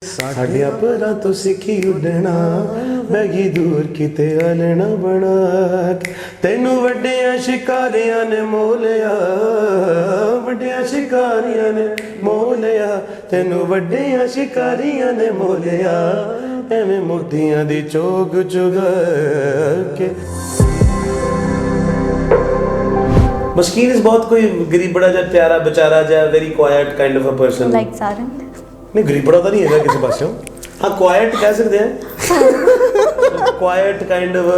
ਸਾਡਿਆਂ ਪਰਾਂ ਤੋਂ ਸਿੱਖੀ ਉੱਡਣਾ ਬੈਗੀ ਦੂਰ ਕਿਤੇ ਆਲਣਾ ਬਣਾ ਕੇ ਤੈਨੂੰ ਵੱਡਿਆਂ ਸ਼ਿਕਾਰੀਆਂ ਨੇ ਮੋਲਿਆ ਵੱਡਿਆਂ ਸ਼ਿਕਾਰੀਆਂ ਨੇ ਮੋਲਿਆ ਤੈਨੂੰ ਵੱਡਿਆਂ ਸ਼ਿਕਾਰੀਆਂ ਨੇ ਮੋਲਿਆ ਐਵੇਂ ਮੋਤੀਆਂ ਦੀ ਚੋਗ ਚੁਗਾ ਕੇ मस्कीन इज बहुत कोई गरीब बड़ा जा प्यारा बेचारा जा very quite kind of a person like Sarang नहीं गरीब बड़ा तो नहीं है किसी पासों हाँ क्वाइट कह सकते हैं क्वाइट काइंड ऑफ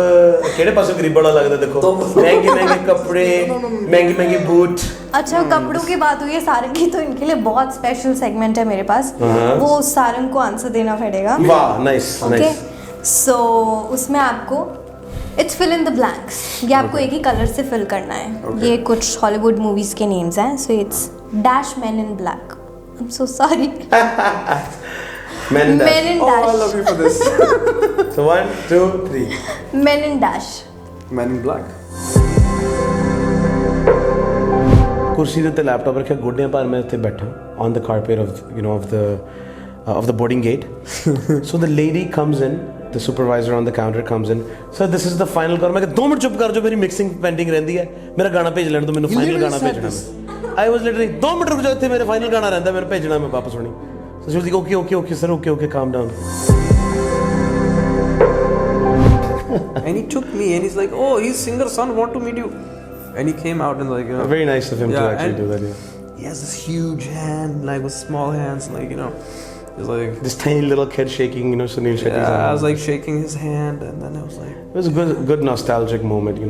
केड़े पासों गरीब बड़ा लगता देखो महंगे महंगे कपड़े महंगे महंगे बूट अच्छा कपड़ों की बात हुई है सारंग की तो इनके लिए बहुत स्पेशल सेगमेंट है मेरे पास वो सारंग को आंसर देना पड़ेगा वाह नाइस नाइस सो उसमें आपको it's fill in the blanks ये आपको एक ही कलर से फिल करना है ये कुछ हॉलीवुड मूवीज के नेम्स हैं so it's dash man in black I am so sorry Men in Men in Dash I love you for this. So 1 2 3 Men in Dash Men in Black. कुर्सी ਦੇ ਉੱਤੇ laptop ਰੱਖਿਆ ਗੋਡਿਆਂ ਭਾਰ ਮੈਂ ਇੱਥੇ ਬੈਠਾ on the carpet of you know of the boarding gate so the lady comes in the supervisor on the counter comes in sir this is the final call मैं 2 ਮਿੰਟ ਚੁੱਪ ਕਰ ਜਾਓ ਮੇਰੀ ਮਿਕਸਿੰਗ ਪੈਂਡਿੰਗ ਰਹਿੰਦੀ ਹੈ ਮੇਰਾ ਗਾਣਾ ਭੇਜ ਲੈਣ ਦਿਓ ਮੈਨੂੰ ਫਾਈਨਲ ਗਾਣਾ ਭੇਜਣਾ ਮੈਂ I was literally 2 ਮਿੰਟ ਰੁਕ ਜਾਓ ਇੱਥੇ ਮੇਰੇ ਫਾਈਨਲ ਗਾਣਾ ਰਹਿੰਦਾ ਮੈਨੂੰ ਭੇਜਣਾ ਮੈਂ ਵਾਪਸ ਹੋਣੀ so she was like okay sir okay calm down And he took me and he's like, oh, he's singer's son, want to meet you. And he came out and like, you know. very nice of him to actually do that He has this huge hand, like with small hands, like, you know. He's like this tiny little kid shaking Sunil Shetty's hand. I was like shaking his hand and then I was like it was a good nostalgic moment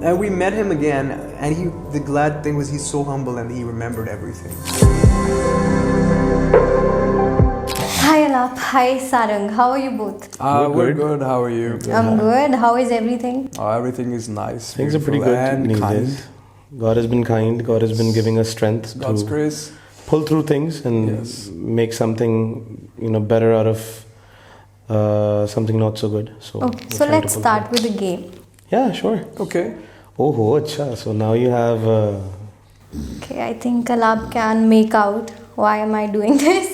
and we met him again and the glad thing was he's so humble and he remembered everything. Hi Alap hi Sarang how are you both we're good how are you? I'm good how is everything Everything is nice, things are pretty good and these kind. days. God has been kind. God has been giving us strength God's to grace pull through things and make something better out of something not so good. So okay so let's start with the game. Yeah, sure. Okay. Oh, acha. So now you have. Okay, I think Alap can make out why am I doing this.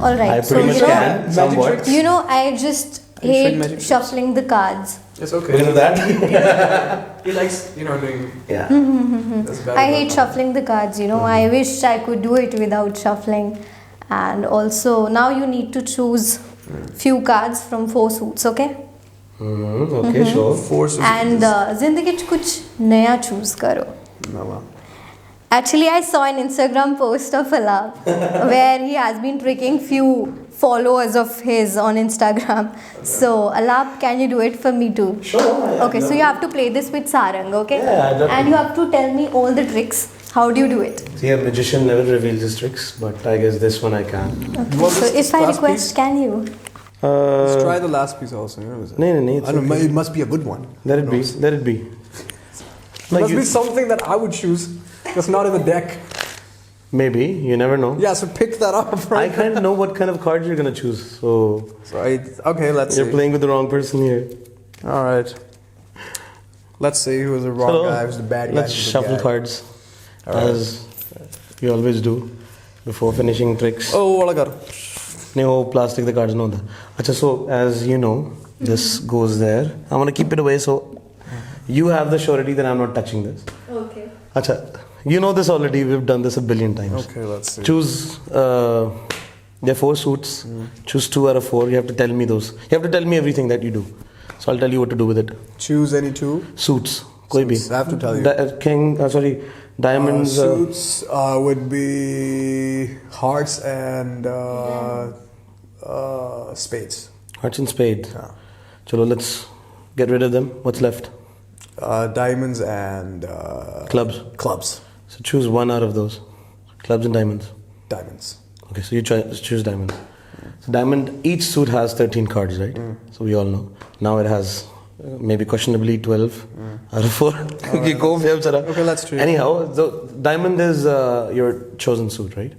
All right. I pretty much can somewhat. You know, I just hate shuffling the cards. It's okay. Look at that. He likes, doing. Yeah. That's bad I hate shuffling the cards. I wish I could do it without shuffling. And also, now you need to choose few cards from 4 suits. Okay. Okay, sure. 4 suits. And जिंदगी च कुछ नया choose करो. No. Actually, I saw an Instagram post of Alap where he has been tricking few followers of his on Instagram. So, Alap, can you do it for me too? Sure. Okay, so you have to play this with Sarang, okay? Yeah, definitely. And you have to tell me all the tricks. How do you do it? See, a magician never reveals his tricks, but I guess this one I can. Okay. What So, was if this I last request, piece? can you? Let's try the last piece also. No. I don't know. Okay. It must be a good one. Let it be. Let it be. It must be something that I would choose. That's not in the deck. Maybe you never know. Yeah, so pick that up. Right? I kind of know what kind of cards you're gonna choose. So okay, let's you're see. playing with the wrong person here. All right. Let's see who's the wrong guy, who's the bad guy. Let's shuffle cards as we always do before finishing tricks. Oh, what I got? No plastic. The cards no. Acha, so as you know, this goes there. I'm gonna keep it away so you have the surety that I'm not touching this. Okay. Acha, you know this already. We've done this a billion times. Okay, let's see. Choose. There are 4 suits. Choose 2 out of 4. You have to tell me those. You have to tell me everything that you do. So I'll tell you what to do with it. Choose any 2 Suits. Koi bhi. I have to tell you. King. Diamonds. Suits would be hearts and spades. Hearts and spades. Yeah. Chalo, let's get rid of them. What's left? Diamonds and Clubs. Clubs. So choose 1 out of those. Clubs and diamonds. Diamonds. Okay, so you choose diamond. So diamond, each suit has 13 cards, right? So we all know. Now it has maybe questionably 12 out of 4. Okay, let's try. Anyhow, so diamond is your chosen suit, right?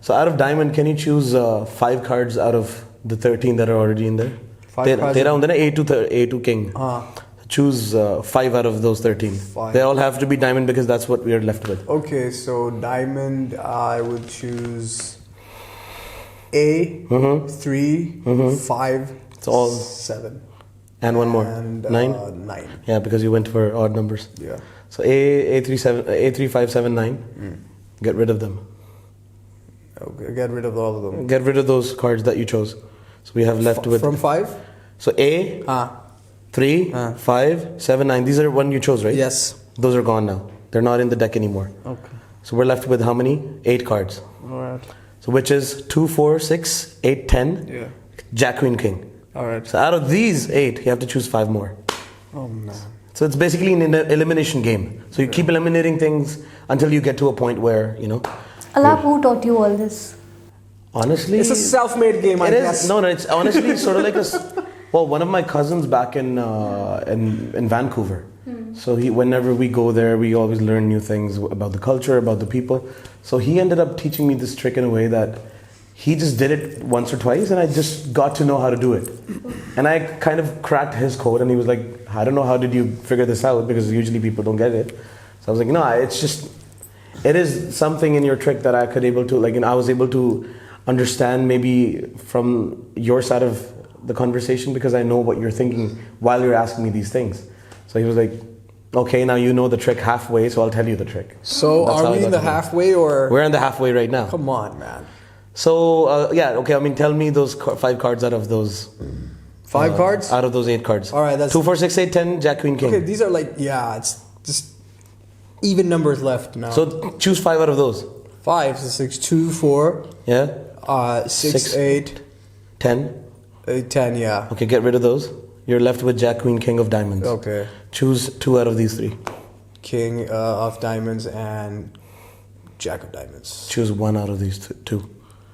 So out of diamond, can you choose 5 cards out of the 13 that are already in there? 5 cards. Tera hunda na A to king. Choose 5 out of those 13. 5. They all have to be diamond because that's what we are left with. Okay, so diamond, I would choose A, 3, 5, It's all 7. and one more. And 9? 9. Yeah, because you went for odd numbers. Yeah. So A3579. Get rid of them. Okay, get rid of all of them. Get rid of those cards that you chose. So we have left with From 5? so A, Ah. 3, 5, 7, 9. These are one you chose, right? Yes. Those are gone now. They're not in the deck anymore. Okay. So we're left with how many? 8 cards. Alright. So which is 2, 4, 6, 8, 10. Yeah. Jack, Queen, King. Alright. So out of these 8, you have to choose 5 more. Oh man. So it's basically an elimination game. So you keep eliminating things until you get to a point where, you know, Alap, who taught you all this? honestly, It's a self-made game, I it is. guess. No, it's honestly sort of like well, one of my cousins back in Vancouver. So whenever we go there, we always learn new things about the culture, about the people. So he ended up teaching me this trick in a way that he just did it once or twice, and I just got to know how to do it. And I kind of cracked his code, and he was like, "I don't know how did you figure this out, because usually people don't get it." So I was like, "No, it's just, it is something in your trick that I could able to like, and I was able to understand maybe from your side of the conversation, because I know what you're thinking while you're asking me these things." So he was like, "Okay, now you know the trick halfway, so I'll tell you the trick." So That's how are I we in got the to know. halfway or? We're in the halfway right now. Come on, man. So yeah, okay. I mean, tell me those 5 cards out of those 5 cards? out of those 8 cards. All right, that's- 2, 4, 6, 8, 10. Jack, Queen, King. Okay, these are like, yeah, it's just even numbers left now. So choose 5 out of those. 5, 6, 2, 4, Yeah. 6, Six. 8, 10. 10, yeah. Okay, get rid of those. You're left with Jack, Queen, King of Diamonds. Okay. Choose 2 out of these 3. King of Diamonds and Jack of Diamonds. Choose 1 out of these 2.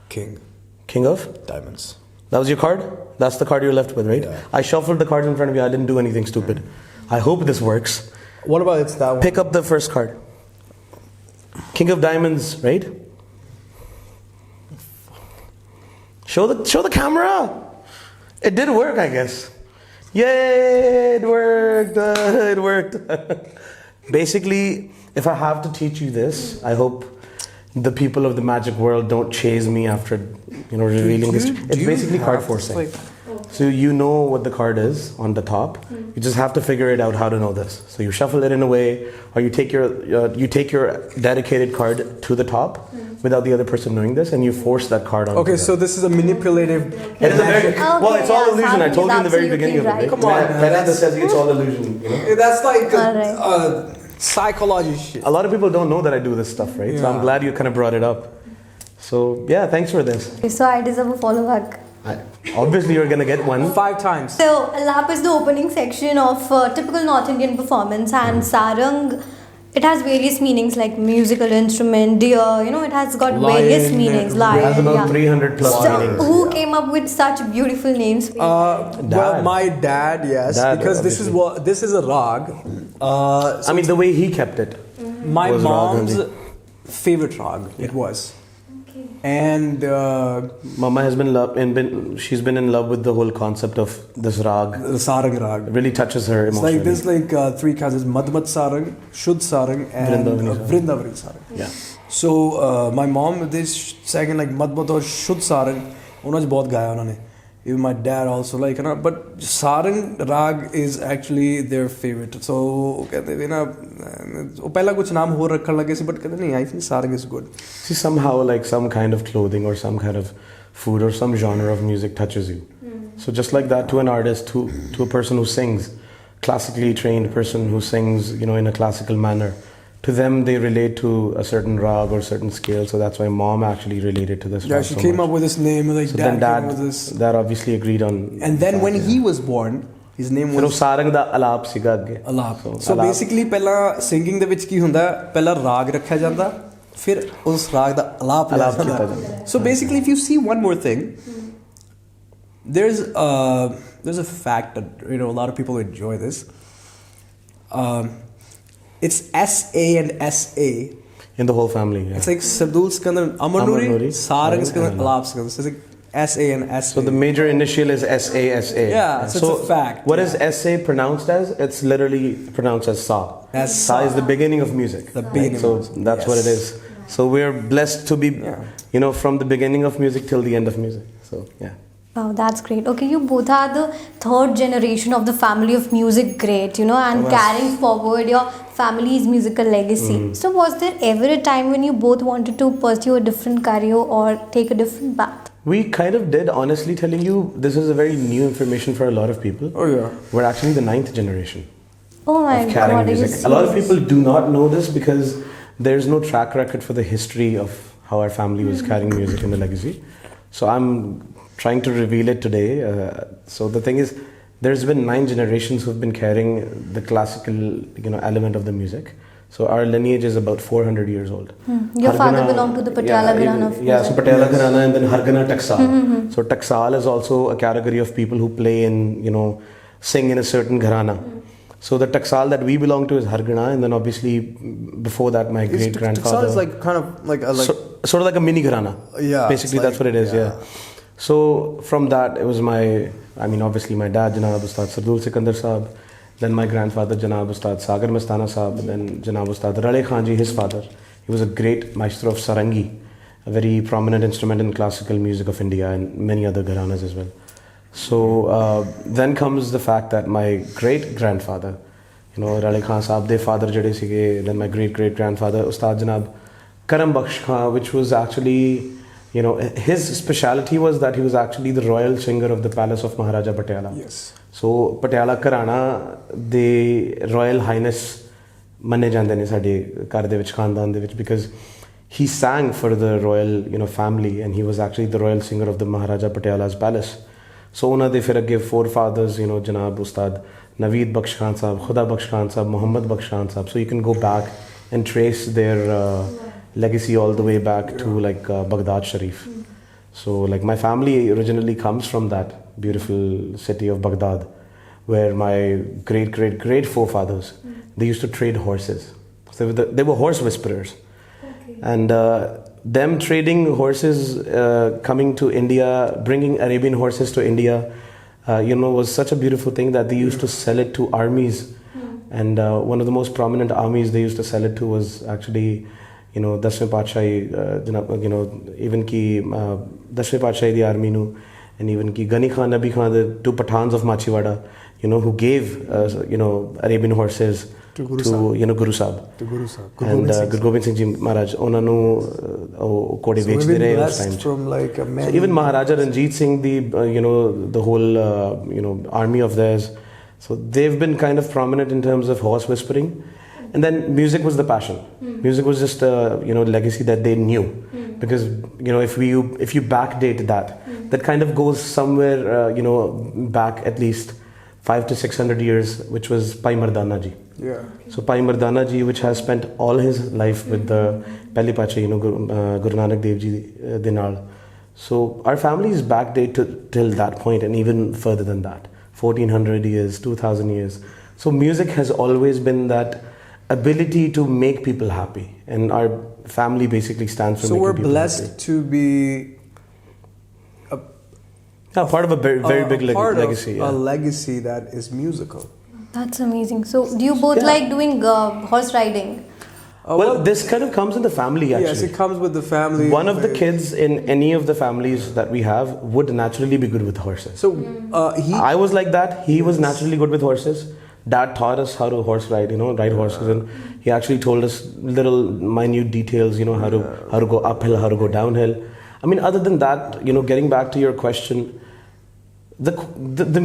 King King of? Diamonds. That was your card? That's the card you're left with, right? Yeah. I shuffled the cards in front of you. I didn't do anything stupid. I hope this works. What about it's that one? Pick up the first card. King of Diamonds, right? Show the camera. It did work, I guess. Yay! It worked. It worked. Basically, if I have to teach you this, I hope the people of the magic world don't chase me after, revealing this. It's basically card forcing. So you know what the card is on the top. You just have to figure it out how to know this. So you shuffle it in a way, or you take your dedicated card to the top without the other person knowing this, and you force that card on. Okay, so this is a manipulative. It is a very, Okay, well, it's all yeah, illusion. I Sam told you in is the very beginning of it. absolutely Right? right. Come on, man. Miranda says it's all illusion. That's like Alright. psychology shit. A lot of people don't know that I do this stuff, right? So I'm Yeah. glad you kind of brought it up. So yeah, thanks for this. So I deserve a follow back. Obviously, you're gonna get one. 5 times. So Alap is the opening section of typical North Indian performance, and Sarang, it has various meanings like musical instrument, deer. It has got various Lion, meanings. It Lion, has about yeah. 300 plus So meanings. who came up with such beautiful names? Well, Dad. my dad, yes, Dad, because obviously. this is a rag. I mean, the way he kept it. My was rag mom's only. favorite rag. It was, and Mama has she's been in love with the whole concept of this rag. the sarang rag. It really touches her It's emotionally. like there's like 3 kinds: Madhmat sarang, Shuddh sarang, and Vrindavani sarang. Vrindavani sarang. Yeah. So my mom, they sang like Madhmat or Shuddh sarang. उन्होंने बहुत गाया उन्होंने. Even my dad also like, but sarang rag is actually their favorite. So कहते थे ना, वो पहला कुछ नाम हो रखने लगे थे, but कहते नहीं, I think sarang is good. See, somehow like some kind of clothing or some kind of food or some genre of music touches you. So just like that, to an artist, to a person who sings, classically trained person who sings, in a classical manner, to them they relate to a certain rag or certain scale. So that's why mom actually related to this. Yeah, rag she so came much. up with this name, like So dad, then came up with this. dad obviously agreed on. And then that, when yeah. he was born, his name ਫਿਰ ਉਹ was Sarang ਦਾ ਅਲਾਪ ਸੀਗਾ ਅੱਗੇ Alap. So, So Alap. basically ਪਹਿਲਾਂ singing ਦੇ ਵਿੱਚ ਕੀ ਹੁੰਦਾ, ਪਹਿਲਾਂ ਰਾਗ ਰੱਖਿਆ ਜਾਂਦਾ, ਫਿਰ ਉਸ ਰਾਗ ਦਾ ਅਲਾਪ ਲਿਆ ਅਲਾਪ ਕੀਤਾ ਜਾਂਦਾ. ਜਾਂਦਾ. So basically if you see one more thing, there's a fact that a lot of people enjoy this. It's SA and SA. in the whole family. Yeah. It's like Sabdul Skandar, Amar Amar Nuri, Nuri, Sarang Sarang, Skandar, and Alap Skandar. So it's like SA and SA. So the major initial is SASA. Yeah, so it's a fact, What yeah. is SA pronounced as? It's literally pronounced as Sa. As Sa Sa. is the beginning of music. The beginning So of music, that's what it yes. is. So we're blessed to be, from the beginning of music till the end of music. So yeah. Wow, that's great. Okay, you both are the third generation of the family of music great, and carrying forward your family's musical legacy. So was there ever a time when you both wanted to pursue a different career or take a different path? We kind of did, honestly telling you, this is a very new information for a lot of people. Oh yeah. We're actually the 9th generation Oh my of carrying God, are you music. A lot of serious? people do not know this because there's no track record for the history of how our family was carrying music in the legacy. So I'm trying to reveal it today. So the thing is, there's been 9 generations who've been carrying the classical, element of the music. So our lineage is about 400 years old. Your father belonged to the Patiala Gharana of Yeah, so music. Patiala Gharana and then Hargana Taksal. So Taksal is also a category of people who play in, sing in a certain gharana. So the Taksal that we belong to is Hargana, and then obviously before that my great grandfather. Sounds like kind of like a Sort of like a mini gharana. Yeah, Basically, it's that's what it is. Yeah. So from that, it was obviously my dad, Janab Ustad Sardul Sikandar Saab, then my grandfather, Janab Ustad Sagar Mastana Saab, and then Janab Ustad Rale Khan Ji, his father. He was a great maestro of sarangi, a very prominent instrument in classical music of India and many other gharanas as well. So then comes the fact that my great grandfather, Rale Khan Saab, their father, jade sige, then my great great grandfather, Ustad Janab Karam Bakhsh Khan, which was actually, his speciality was that he was actually the royal singer of the palace of Maharaja Patiala. yes. So Patiala Karana, the Royal Highness manne jande ne sade ghar de vich khandan de vich, because he sang for the royal family, and he was actually the royal singer of the Maharaja Patiala's palace. So una de fir agge forefathers, Janab Ustad Naveed Bakhsh Khan Sahab, Khuda Bakhsh Khan Sahab, Muhammad Bakhsh Khan Sahab. So you can go back and trace their legacy all the way back to Baghdad Sharif. So like my family originally comes from that beautiful city of Baghdad, where my great great great forefathers, they used to trade horses. So they were horse whisperers. And them trading horses, coming to India, bringing Arabian horses to India, was such a beautiful thing that they used to sell it to armies. And one of the most prominent armies they used to sell it to was actually, Dasme Padshahi, even ki Dasme Padshahi the army nu, and even ki Ghani Khan, Nabi Khan, the 2 Pathans of Machiwada, who gave, Arabian horses to Guru Sahib. To Guru Sahib. And Guru Gobind Singh Ji Maharaj, ਉਹਨਾਂ ਨੂੰ ਕੋੜੇ ਵੇਚਦੇ ਰਹੇ ਉਸ time 'ਚ. From like a man. So even Maharaja Ranjit Singh, the whole army of theirs, so they've been kind of prominent in terms of horse whispering. And then music was the passion. Music was just a legacy that they knew, because if you backdate that kind of goes somewhere back at least 500 to 600 years, which was Pai Mardana Ji. Yeah. So Pai Mardana Ji, which has spent all his life with the Pehli Pacha, Guru Nanak Dev Ji Dinal. So our family is backdate till that point, and even further than that, 1400 years, 2000 years. So music has always been that ability to make people happy, and our family basically stands for So making we're people blessed happy. to be Part of a very big part legacy. of Yeah. a legacy that is musical. That's amazing. So do you both like doing horse riding? Well, this kind of comes in the family actually. Yes, it comes with the family. One of the kids in any of the families that we have would naturally be good with horses. So I was like that. He was naturally good with horses. Dad taught us how to horse ride, ride horses, and he actually told us little minute details, how to go uphill, how to go downhill. I mean, other than that, getting back to your question, the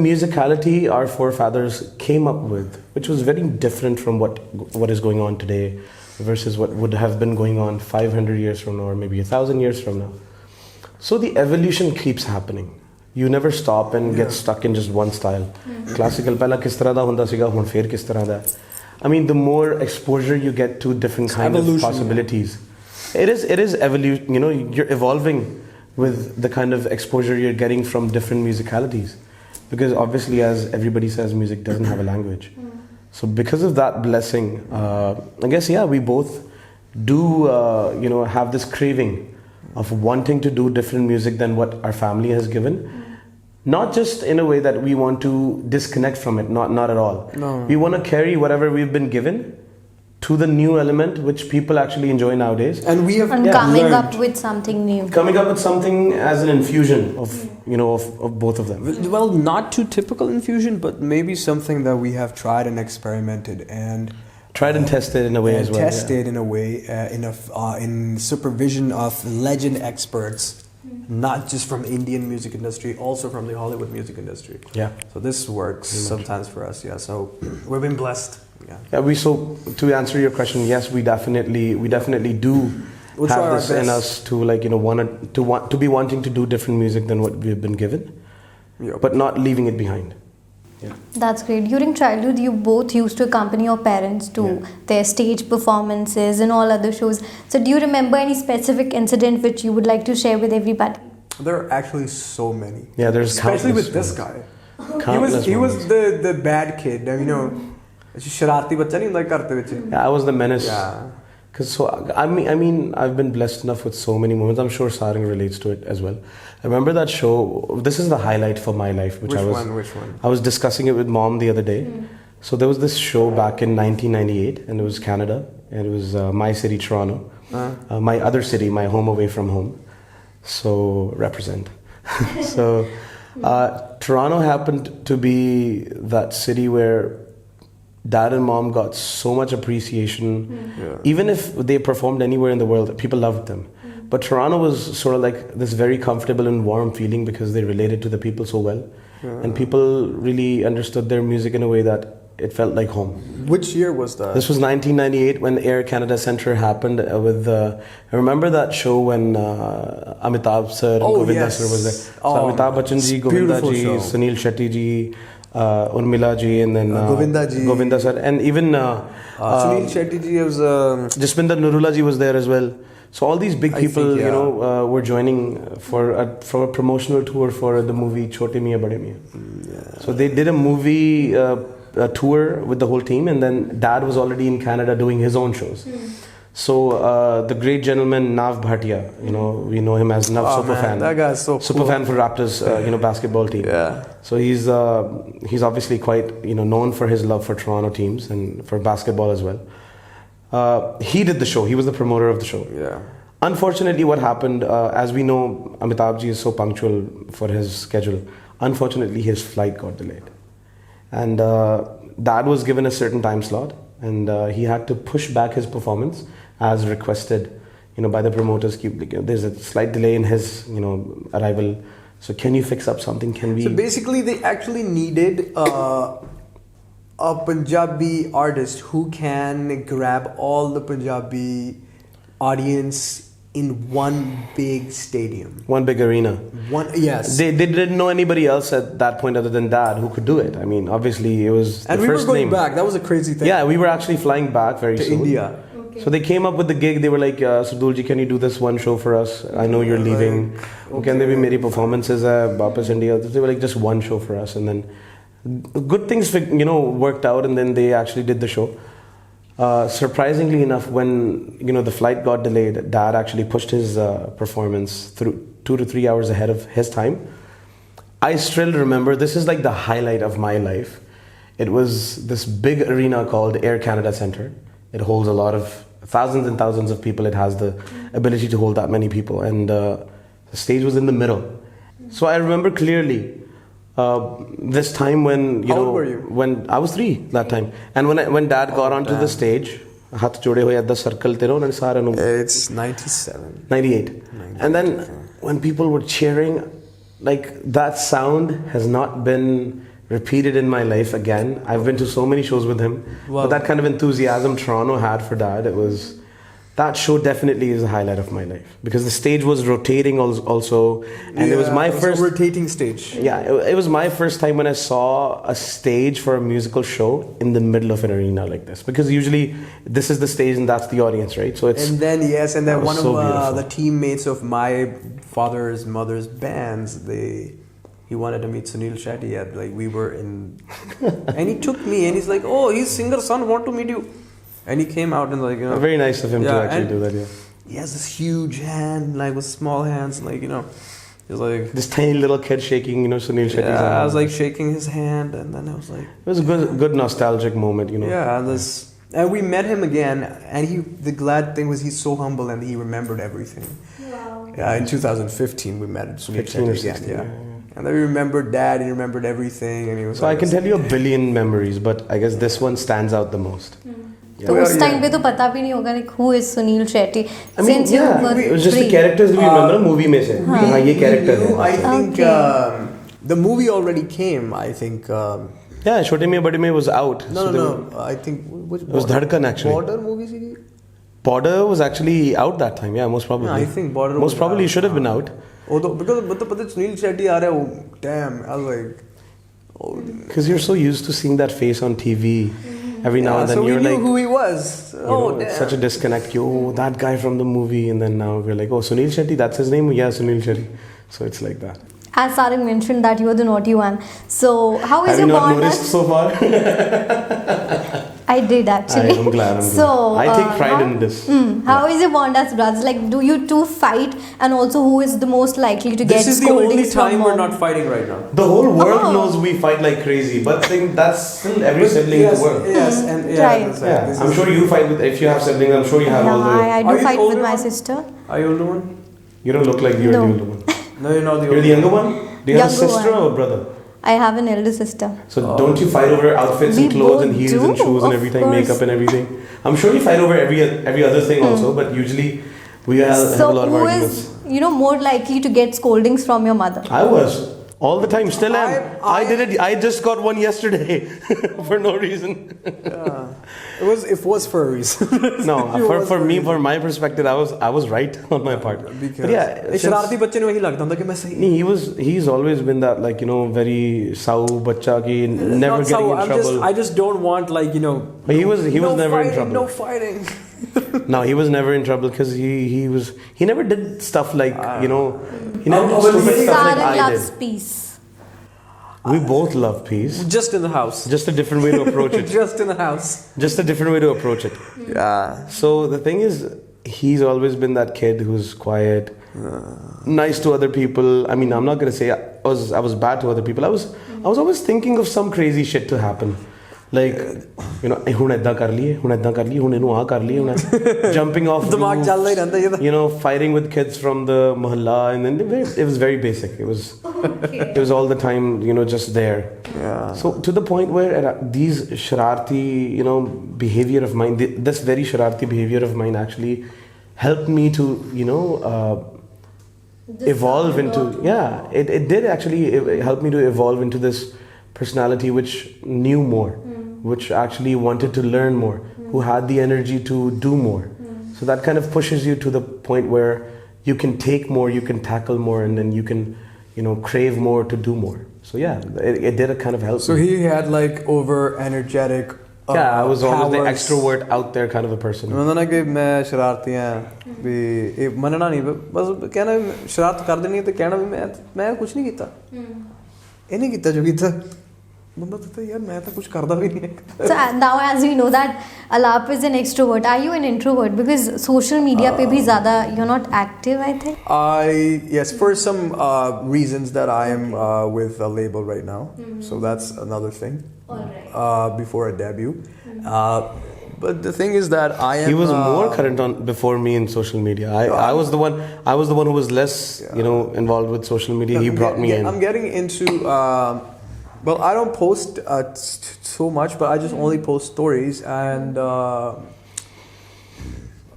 musicality our forefathers came up with, which was very different from what is going on today versus what would have been going on 500 years from now, or maybe 1,000 years from now. So the evolution keeps happening. You never stop and get stuck in just one style. Classical pehla kis tarah da hunda siga, hun fir kis tarah da. I mean, the more exposure you get to different kinds of possibilities, it is evolution. You're evolving with the kind of exposure you're getting from different musicalities, because obviously, as everybody says, music doesn't have a language. So because of that blessing, I guess we both do have this craving of wanting to do different music than what our family has given. Not just in a way that we want to disconnect from it, not at all. No. We want to carry whatever we've been given to the new element which people actually enjoy nowadays. And we have And Yeah, coming learned. up with something new. Coming up with something as an infusion of of both of them. Well, not too typical infusion, but maybe something that we have tried and experimented and Tried and tested in a way and as well. tested in a way in supervision of legend experts, not just from Indian music industry, also from the Hollywood music industry. Yeah. So this works sometimes for us. Yeah. So we've been blessed. Yeah. Yeah, so to answer your question, yes, we definitely do We'll try our have this in best. us to want to be wanting to do different music than what we've been given, Yeah. but not leaving it behind. Yeah. That's great. During childhood, you both used to accompany your parents to Yeah. their stage performances and all other shows. So, do you remember any specific incident which you would like to share with everybody? There are actually so many. Yeah, there's Especially countless with this ones. guy. Countless He was ones. the bad kid. I mean, ਸ਼ਰਾਰਤੀ ਬੱਚਾ ਨਹੀਂ ਹੁੰਦਾ ਘਰ ਦੇ ਵਿੱਚ. Yeah, I was the menace. Yeah. Because I mean, I've been blessed enough with so many moments. I'm sure Sarang relates to it as well. I remember that show. This is the highlight for my life, Which one? I was discussing it with mom the other day. So there was this show back in 1998, and it was Canada, and it was my city, Toronto, my other city, my home away from home. So represent. So Toronto happened to be that city where dad and mom got so much appreciation. Yeah. Even if they performed anywhere in the world, people loved them. But Toronto was sort of like this very comfortable and warm feeling because they related to the people so well. And people really understood their music in a way that it felt like home. Which year was that? This was 1998 when Air Canada Centre happened with I remember that show when Amitabh sir and Govinda yes. sir was there. So Oh, Amitabh Bachchan ji, Govinda beautiful ji, show. Sunil Shetty ji, Urmila ji, and then Govinda sir, and even Sunil Shetty ji was. Jasminder Nurula ji was there as well. So all these big I people, think, yeah. were joining for a promotional tour for the movie Chote Miyan Bade Miyan. So they did a movie a tour with the whole team, and then dad was already in Canada doing his own shows. So the great gentleman Nav Bhatia, we know him as Nav Oh, Superfan. man, that guy's so Superfan cool. for Raptors, basketball team. Yeah. So he's obviously quite known for his love for Toronto teams and for basketball as well. He did the show. He was the promoter of the show. Yeah. Unfortunately, what happened, as we know, Amitabh ji is so punctual for his schedule. Unfortunately, his flight got delayed. And dad was given a certain time slot, and he had to push back his performance as requested, by the promoters. There's a slight delay in his, arrival. So can you fix up something? Can we? So basically, they actually needed a Punjabi artist who can grab all the Punjabi audience in one big stadium. One big arena. Yes. They didn't know anybody else at that point other than dad who could do it. I mean, obviously it was and the we were first going name. back. That was a crazy thing. Yeah, we were actually flying back very To soon. India. Okay. So they came up with the gig. They were like, Sardul ji, can you do this one show for us? I know you're leaving. Can there be many performances at Wapas India? They were like, just one show for us. And then good things, worked out, and then they actually did the show. Surprisingly enough, when the flight got delayed, dad actually pushed his performance through 2 to 3 hours ahead of his time. I still remember, this is like the highlight of my life. It was this big arena called Air Canada Centre. It holds a lot of thousands and thousands of people. It has the ability to hold that many people, and the stage was in the middle. So I remember clearly this time when How old were you? when I was 3 that time, and when dad got onto the stage, hath jode hoye adda circle te ro sare nu It's 97. 98. And then when people were cheering, like that sound has not been repeated in my life again. I've been to so many shows with him. Wow. But that kind of enthusiasm Toronto had for dad, that show definitely is the highlight of my life. Because the stage was rotating also. And it was my first... a rotating stage. Yeah, it was my first time when I saw a stage for a musical show in the middle of an arena like this. Because usually this is the stage and that's the audience, right? So it's... And then that was one so of beautiful. the teammates of my father's mother's bands, he wanted to meet Sunil Shetty at we were in, and he took me and he's like, oh, he's singer's son, want to meet you, and he came out and Very nice of him to Yeah, actually and do that, yeah. he has this huge hand, with small hands, he's like, This tiny little kid shaking, Sunil Shetty's hand. I was like shaking his hand, and then I was like, It was a good nostalgic moment, yeah, and this And we met him again, and the glad thing was he's so humble and he remembered everything. Wow. Yeah, in 2015 we met Sunil 15 or Shetty again. 16, Yeah. yeah. And then we remembered Dad. He remembered everything, and he was. So I can tell you a billion memories, but I guess this one stands out the most. तो उस time पे तो पता भी नहीं होगा like who is Sunil Shetty I mean, since you yeah, were it was just the 3. characters we remember movie में से. हाँ ये character है. I think Okay. the movie already came. I think. Yeah, Chote Miyan Bade Miyan was out. No, so no, they no. I think which was Dhadkan actually. Border movie series. Border was actually out that time. Yeah, most probably. Yeah, I think Border. Most was probably out. should have been out. Although because but Sunil Shetty aa raha hai, oh, damn, I was like, oh. Because you're so used to seeing that face on TV. Every now and then so you're we knew like, who he was. you Oh, know, damn. such a disconnect. Oh, that guy from the movie, and then now we're like, oh, Sunil Shetty, that's his name. Yeah, Sunil Shetty. So it's like that. As Sarang mentioned that you are the naughty one. So how is Have you your not bond? noticed so far? I did actually. I'm glad. I'm So glad. I take pride how, in this. How is your bond as brothers? Like, do you two fight, and also who is the most likely to This get is the only scoldings from time we're mom? not fighting right now. The whole world Oh. knows we fight like crazy, but think that's still every sibling in the world. Yes, and yeah, Right. that's right. Yeah, This I'm is- sure you fight with, if you have siblings, I'm sure you have all the. Yeah, I Are do you the fight with older my one? sister. Are you the one? You don't look like you're No. the older one. No, you're not the You're older the younger one? Do you have a Younger sister one. or a brother? I have an elder sister. So don't you fight over outfits We and clothes and both heels and do, shoes and of everything, course. makeup and everything? I'm sure you fight over every other thing also, but usually we have So a lot of who arguments. is more likely to get scoldings from your mother? I was all the time, still am. I I- did it. I just got one yesterday for no reason. It was for a reason. No, It was for a me, reason. for my perspective, I was right on my part. Because But yeah, एक शरारती बच्चे ने वही लगता था कि मैं सही नहीं, he's always been that, like, very sau bacha ki, never Not getting so, in I'm trouble. I just don't want But he was no never in fighting, trouble. No fighting. No, he was never in trouble because he never did stuff like he never did well, stupid he- stuff like Sarang I loves did. peace. We both love peace. Just in the house. Just a different way to approach it. Just in the house. Just a different way to approach it. Yeah. So the thing is, he's always been that kid who's quiet, nice to other people. I mean, I'm not gonna say I was bad to other people. I was always thinking of some crazy shit to happen. Like, ਹੁਣ ਏਦਾਂ ਕਰ ਲਈਏ, ਹੁਣ ਏਦਾਂ ਕਰ ਲਈਏ, ਹੁਣ ਇਹਨੂੰ ਆ ਕਰ ਲਈਏ, ਹੁਣ jumping off ਦਿਮਾਗ ਚੱਲਦਾ ਹੀ ਰਹਿੰਦਾ ਇਹ ਤਾਂ fighting with kids from the mohalla, and then it was very basic. It was all the time, just there. Yeah. So to the point where these shararti, behavior of mine, this very shararti behavior of mine actually helped me to, evolve into, it did actually help me to evolve into this personality which knew more, which actually wanted to learn more, who had the energy to do more. So that kind of pushes you to the point where you can take more, you can tackle more, and then you can, crave more to do more. So yeah, it did a kind of help. So me. he had like over energetic. Yeah, I was always the powers. extrovert out there kind of a person. मतलब ना कि मैं शरारती हैं भी ये मनना नहीं बस कहना भी शरारत कर देनी है तो कहना भी मैं कुछ नहीं किया ये नहीं किया जो किया बंदा तो यार मैं तो कुछ करता भी नहीं है So now as we know that Alap is an extrovert, are you an introvert? Because social media पे भी ज़्यादा you're not active, I think. Yes, for some reasons that I am with a label right now, so that's another thing. Before a debut, but the thing is that I am. He was more current on before me in social media. I was the one who was less, involved with social media. He brought me in. I'm getting into. Well, I don't post so much, but I just only post stories. And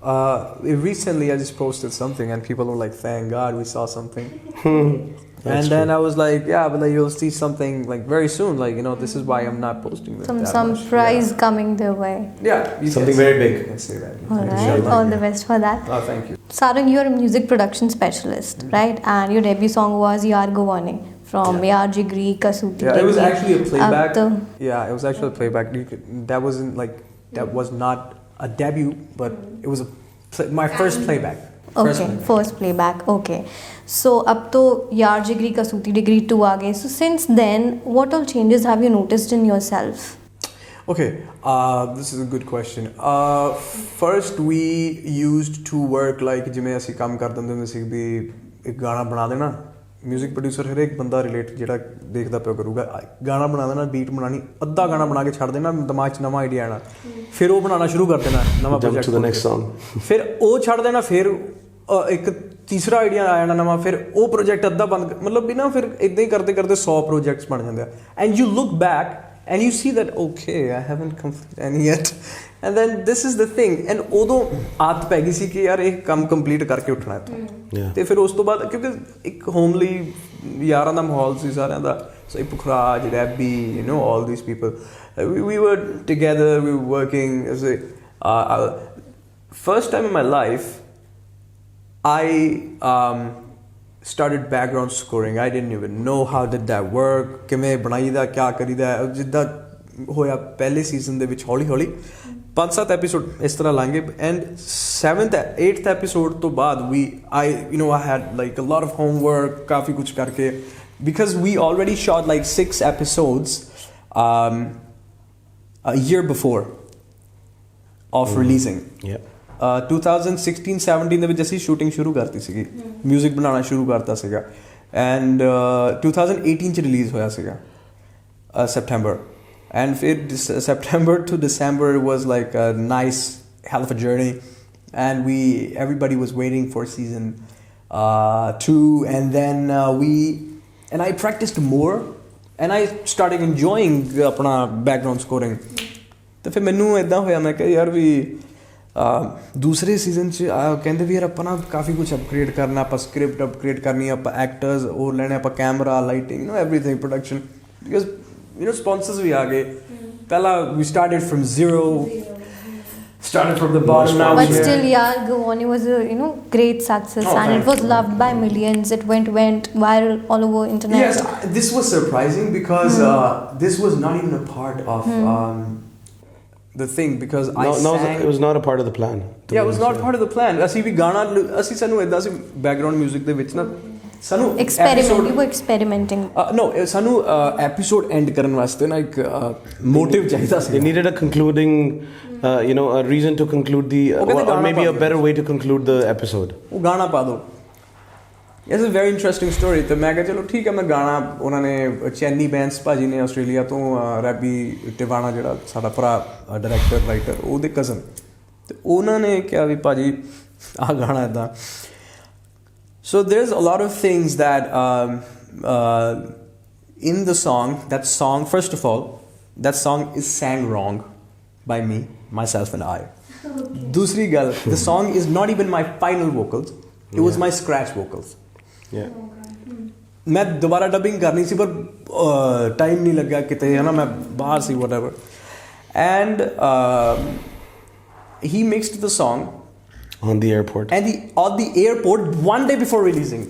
recently, I just posted something, and people were like, "Thank God, we saw something." And then I was like, "Yeah, but like you'll see something like very soon. Like this is why I'm not posting this." Some prize coming their way. Yeah, you Something can very say- big. You can say that. Alright, all the best for that. Oh, thank you. Sarang, you're a music production specialist, right? And your debut song was Yaar Gwane from Yaar Jigri Kasuti. Yeah, it was actually a playback. Ab Yeah, it was actually a playback. That wasn't like that was not a debut, but it was my first playback. First playback. Okay. So अब तो यार जिगरी Kasuti degree 2 आ गए. So since then, what all changes have you noticed in yourself? Okay, this is a good question. First, we used to work like जिमें ऐसे काम करते थे जैसे भी एक गाना बना देना ਮਿਊਜ਼ਿਕ ਪ੍ਰੋਡਿਊਸਰ ਹਰੇਕ ਬੰਦਾ ਰਿਲੇਟ ਜਿਹੜਾ ਦੇਖਦਾ ਪਿਆ ਕਰੂਗਾ ਗਾਣਾ ਬਣਾ ਦੇਣਾ ਬੀਟ ਬਣਾਣੀ ਅੱਧਾ ਗਾਣਾ ਬਣਾ ਕੇ ਛੱਡ ਦੇਣਾ ਦਿਮਾਗ 'ਚ ਨਵਾਂ ਆਈਡੀਆ ਆਣਾ ਫਿਰ ਉਹ ਬਣਾਉਣਾ ਸ਼ੁਰੂ ਕਰ ਦੇਣਾ ਨਵਾਂ ਪ੍ਰੋਜੈਕਟ ਫਿਰ ਉਹ ਛੱਡ ਦੇਣਾ ਫਿਰ ਇੱਕ ਤੀਸਰਾ ਆਈਡੀਆ ਆ ਜਾਣਾ ਨਵਾਂ ਫਿਰ ਉਹ ਪ੍ਰੋਜੈਕਟ ਅੱਧਾ ਬੰਦ ਮਤਲਬ ਵੀ ਨਾ ਫਿਰ ਇਦਾਂ ਹੀ ਕਰਦੇ ਕਰਦੇ 100 ਪ੍ਰੋਜੈਕਟਸ ਬਣ ਜਾਂਦੇ ਆ and you look back and you see that okay I haven't completed any yet and then this is the thing and ਉਦੋਂ ਆਦਤ ਪੈ ਗਈ ਸੀ ਕਿ ਯਾਰ ਇਹ ਕੰਮ ਕੰਪਲੀਟ ਕਰਕੇ ਉੱਠਣਾ ਹੈ ਤੇ ਫਿਰ ਉਸ ਤੋਂ ਬਾਅਦ ਕਿਉਂਕਿ ਇੱਕ ਹੋਮਲੀ ਯਾਰਾਂ ਦਾ ਮਾਹੌਲ ਸੀ ਸਾਰਿਆਂ ਦਾ ਸੋ ਪੁਖਰਾਜ ਰੈਬੀ you know all these people we were together we were working as a first time in my life I started background scoring. I didn't even know how did that work. ਕਿਵੇਂ ਬਣਾਈਦਾ ਕਿਆ ਕਰੀਦਾ ਜਿੱਦਾਂ ਹੋਇਆ ਪਹਿਲੇ ਸੀਜ਼ਨ ਦੇ ਵਿੱਚ ਹੌਲੀ ਹੌਲੀ 5-7 ਐਪੀਸੋਡ ਇਸ ਤਰ੍ਹਾਂ ਲਾਂਗੇ ਐਂਡ 7th 8th ਐਪੀਸੋਡ ਤੋਂ ਬਾਅਦ I had like a lot of homework ਕਾਫੀ ਕੁਝ ਕਰਕੇ because we already shot like 6 episodes a year before of releasing. 2016-17 ਦੇ ਵਿੱਚ ਅਸੀਂ ਸ਼ੂਟਿੰਗ ਸ਼ੁਰੂ ਕਰਤੀ ਸੀਗੀ ਮਿਊਜ਼ਿਕ ਬਣਾਉਣਾ ਸ਼ੁਰੂ ਕਰਤਾ ਸੀਗਾ ਐਂਡ 2018 ਚ ਰਿਲੀਜ਼ ਹੋਇਆ ਸੀਗਾ ਸੈਪਟੈਂਬਰ ਐਂਡ ਫਿਰ ਸੈਪਟੈਂਬਰ ਟੂ ਦਸੰਬਰ was like a nice hell of a journey and everybody was waiting for season 2 and then I practiced more and I started enjoying ਆਪਣਾ background scoring ਤੇ ਫਿਰ ਮੈਨੂੰ ਇਦਾਂ ਹੋਇਆ ਮੈਂ ਕਿਹਾ ਯਾਰ ਵੀ ਦੂਸਰੇ ਸੀਜ਼ਨ 'ਚ ਕਹਿੰਦੇ ਵੀ ਯਾਰ ਆਪਾਂ ਨਾ ਕਾਫੀ ਕੁਛ ਅਪਗ੍ਰੇਡ ਕਰਨਾ ਆਪਾਂ ਸਕ੍ਰਿਪਟ ਅਪਗ੍ਰੇਡ ਕਰਨੀ ਆਪਾਂ ਐਕਟਰਸ ਉਹ ਲੈਣੇ ਆਪਾਂ camera lighting everything production because sponsors ਵੀ ਆ ਗਏ ਪਹਿਲਾਂ ਵੀ started from zero started from the bottom now but still Gawani was a great success and it was loved by millions. It went viral all over internet. Yes, this was surprising because this was not even a part of the thing because it was not a part of the plan. Yeah, it was not part of the plan. ਅਸੀਂ ਵੀ ਗਾਣਾ ਅਸੀਂ ਸਾਨੂੰ ਇਦਾਂ ਸੀ background music ਦੇ ਵਿੱਚ ਨਾ ਸਾਨੂੰ experimenting no ਸਾਨੂੰ ਐਪੀਸੋਡ ਐਂਡ ਕਰਨ ਵਾਸਤੇ ਨਾ ਇੱਕ ਮੋਟਿਵ ਚਾਹੀਦਾ ਸੀ. They needed a concluding a reason to conclude the or maybe a better way to conclude the episode. ਉਹ ਗਾਣਾ ਪਾ ਦੋ. It's a very interesting story. ਤੇ ਮੈਂ ਕਿਹਾ ਚਲੋ ਠੀਕ ਹੈ ਮੈਂ ਗਾਣਾ ਉਹਨਾਂ ਨੇ ਚੈਨੀ ਬੈਂਸ ਭਾਜੀ ਨੇ ਆਸਟ੍ਰੇਲੀਆ ਤੋਂ ਰੈਬੀ ਟਿਵਾਣਾ ਜਿਹੜਾ ਸਾਡਾ ਭਰਾ ਡਾਇਰੈਕਟਰ ਰਾਈਟਰ ਉਹਦੇ ਕਜ਼ਨ ਤੇ ਉਹਨਾਂ ਨੇ ਕਿਹਾ ਵੀ ਭਾਜੀ ਆਹ ਗਾਣਾ ਇੱਦਾਂ. So there's a lot of things that in the song, first of all, that song is sang wrong by me, myself and I. Dusri gal, the song is not even my final vocals, it was my scratch vocals. Yeah. मैं दोबारा dubbing करनी सी पर time नहीं लगा कितने है ना मैं बाहर सी whatever and he mixed the song on the airport and on the airport one day before releasing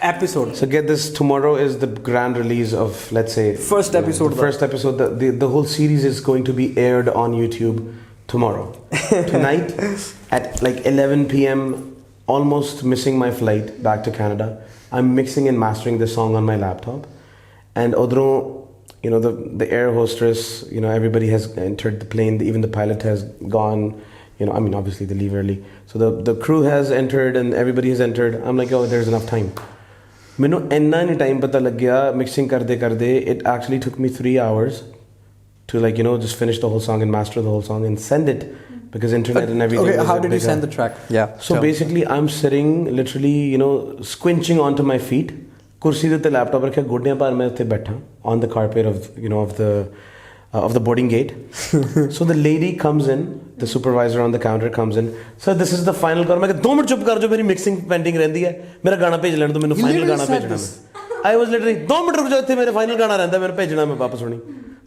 episode. So get this, tomorrow is the grand release of, let's say, first episode. The first episode, the whole series is going to be aired on YouTube tomorrow. Tonight at like 11 p.m, almost missing my flight back to Canada, I'm mixing and mastering this song on my laptop. And odro, the air hostess, everybody has entered the plane, even the pilot has gone. Obviously they leave early. So the crew has entered and everybody has entered. I'm like, oh, there's enough time. Mainu enna nahi time pata lag gaya mixing karde it actually took me 3 hours to just finish the whole song and master the whole song and send it because internet and everything. Okay, how did you send the track? Yeah. So basically I'm sitting literally, squinching onto my feet. Kursi de utte laptop rakha goddiyan par main utte baitha on the carpet of the boarding gate. So the lady comes in, the supervisor on the counter comes in. Sir, this is the final call. मैं कहा 2 minute चुप कर जो मेरी mixing pending रहती है मेरा गाना भेज लेने दो मैंने final गाना भेजना है. I was literally 2 मिनट रुक जाओ इत्थे मेरे final गाना रहता है मैंने भेजना मैं वापस होनी.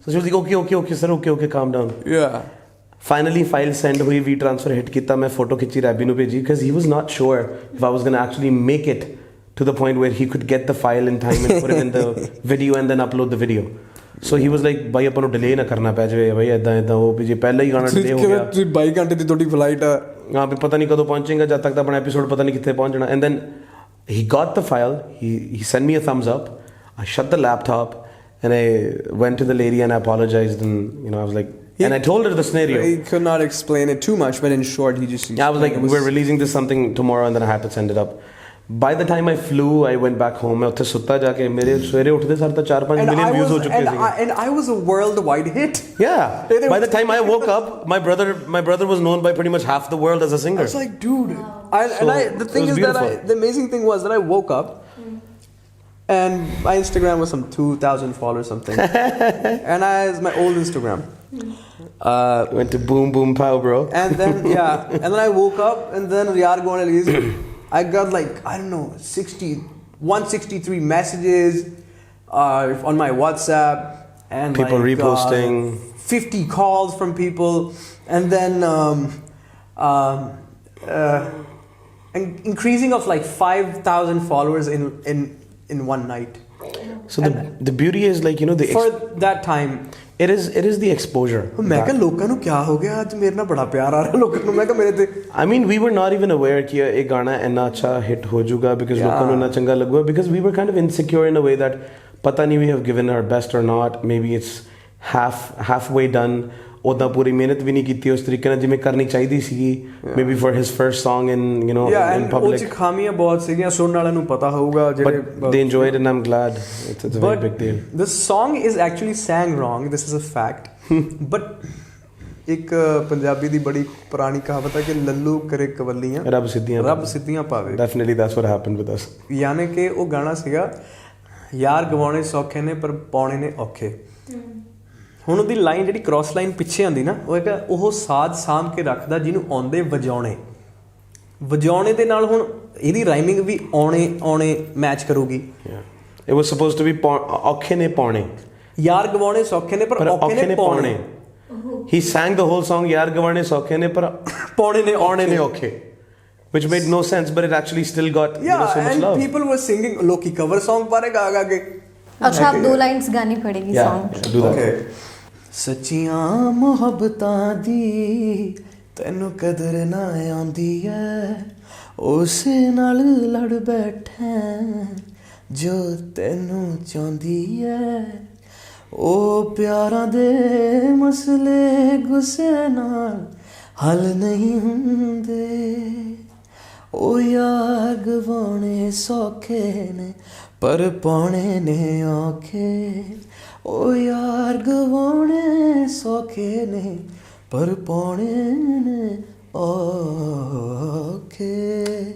So she was like okay sir okay calm down. Yeah. Finally file send हुई V transfer hit किया मैं photo खिंची रैबी नु भेजी because he was not sure if I was going to actually make it to the point where he could get the file in time and put it in the video and then upload the video. So he was like भाई अपन को delay ना करना पै जाए भाई इदां वो भी पहले ही गाना डिले हो गया 22 घंटे ਦੀ ਤੁਹਾਡੀ ਫਲਾਈਟ ਆ हां भी पता नहीं कदों पहुंचेगा जब तक अपना एपिसोड पता नहीं कितने पहुंचना and then he got the file he sent me a thumbs up. I shut the laptop and I went to the lady and I apologized and I was like and I told her the scenario. He could not explain it too much but in short he just I was like we're releasing this something tomorrow and then I had to send it up By the time I flew, I went back home. मैं उत्थे सुत्ता जाके मेरे सवेरे उठते सार तो 4-5 And million I views was, हो चुके थे. and I was a worldwide hit. Yeah. By the time I woke up, my brother was known by pretty much half the world as a I singer. was like, dude. The it thing was is that beautiful. the amazing thing was that I woke up and my Instagram was some 2,000 followers something. And it's my old Instagram. Went to boom boom pow, bro. And then and then I woke up and then Yaar Gaun released. I got like, I don't know, 163 messages on my WhatsApp and People like, reposting. 50 calls from people, and then and increasing of like 5,000 followers in one night. So the beauty is like, you know, For that time. it is the exposure. मैं कहा लोगों को क्या हो गया आज मेरे ना बड़ा प्यार आ रहा है लोगों को मैं कहा मेरे ते I mean, we were not even aware कि ये गाना इतना अच्छा hit हो जाएगा because लोगों को इतना चंगा लगुआ, because we were kind of insecure in a way that पता नहीं we have given our best or not. Maybe it's halfway done. उतना पूरी मेहनत भी नहीं की उस तरीके ਨਾਲ जिਵੇਂ करनी चाहिदी ਸੀ. Maybe for his first song in, you know, in ਉਹ public. ਚ ਖਾਮੀਆਂ ਬਹੁਤ ਸੀਗੀਆਂ ਸੁਣਨ ਵਾਲਿਆਂ ਨੂੰ ਪਤਾ ਹੋਊਗਾ ਜਿਹੜੇ But they enjoyed it and I'm glad. It's a very big deal. The song is actually sang wrong. This is a fact. But ਇੱਕ ਪੰਜਾਬੀ ਦੀ ਬੜੀ ਪੁਰਾਣੀ ਕਹਾਵਤ ਹੈ ਕਿ ਲੱਲੂ ਕਰੇ ਕਵੱਲੀਆਂ ਰੱਬ ਸਿੱਧੀਆਂ ਪਾਵੇ. Definitely that's what happened with us. ਯਾਨੀ ਕਿ ਉਹ ਗਾਣਾ ਸੀਗਾ ਯਾਰ ਗਵਾਉਣੇ ਸੌਖੇ ਨੇ ਪਰ ਪਾਉਣੇ ਨੇ ਔਖੇ. ਹੁਣ ਉਹਦੀ ਲਾਈਨ ਜਿਹੜੀ ਕ੍ਰਾਸ ਲਾਈਨ ਪਿੱਛੇ ਆਉਂਦੀ ਨਾ ਉਹ ਹੈਗਾ ਉਹ ਸਾਜ਼ ਸਾਂਭ ਕੇ ਰੱਖਦਾ ਜਿਹਨੂੰ ਆਉਂਦੇ ਵਜਾਉਣੇ ਦੇ ਨਾਲ ਹੁਣ ਇਹਦੀ ਰਾਈਮਿੰਗ ਵੀ ਆਉਣੇ ਮੈਚ ਕਰੂਗੀ. It was supposed to be ਔਖੇ ਨੇ ਪਾਉਣੇ. ਯਾਰ ਗਵਾਉਣੇ ਸੌਖੇ ਨੇ ਪਰ ਔਖੇ ਨੇ ਪਾਉਣੇ. He sang the whole song ਯਾਰ ਗਵਾਉਣੇ ਸੌਖੇ ਨੇ ਪਰ ਪਾਉਣੇ ਨੇ ਔਖੇ. Which made no sense, but it actually still got so much and love. people were singing लोग की cover song पा रहे गा के. अच्छा आप 2 लाइंस गानी पड़ेगी सॉन्ग. Do that. Okay. ਸੱਚੀਆਂ ਮੁਹੱਬਤਾਂ ਦੀ ਤੈਨੂੰ ਕਦਰ ਨਾ ਆਉਂਦੀ ਐ ਉਸ ਨਾਲ ਲੜ ਬੈਠਾ ਜੋ ਤੈਨੂੰ ਚਾਹੁੰਦੀ ਐ ਉਹ ਪਿਆਰਾਂ ਦੇ ਮਸਲੇ ਗੁੱਸੇ ਨਾਲ ਹੱਲ ਨਹੀਂ ਹੁੰਦੇ ਉਹ ਯਾਰ ਗਵਾਉਣੇ ਸੌਖੇ ਨੇ ਪਰ ਪਾਉਣੇ ਨੇ ਔਖੇ ਉਹ ਯਾਰ ਗਵਾਉਣੇ ਸੌਖੇ ਨੇ ਪਰ ਪਾਉਣੇ ਨੇ ਔਖੇ.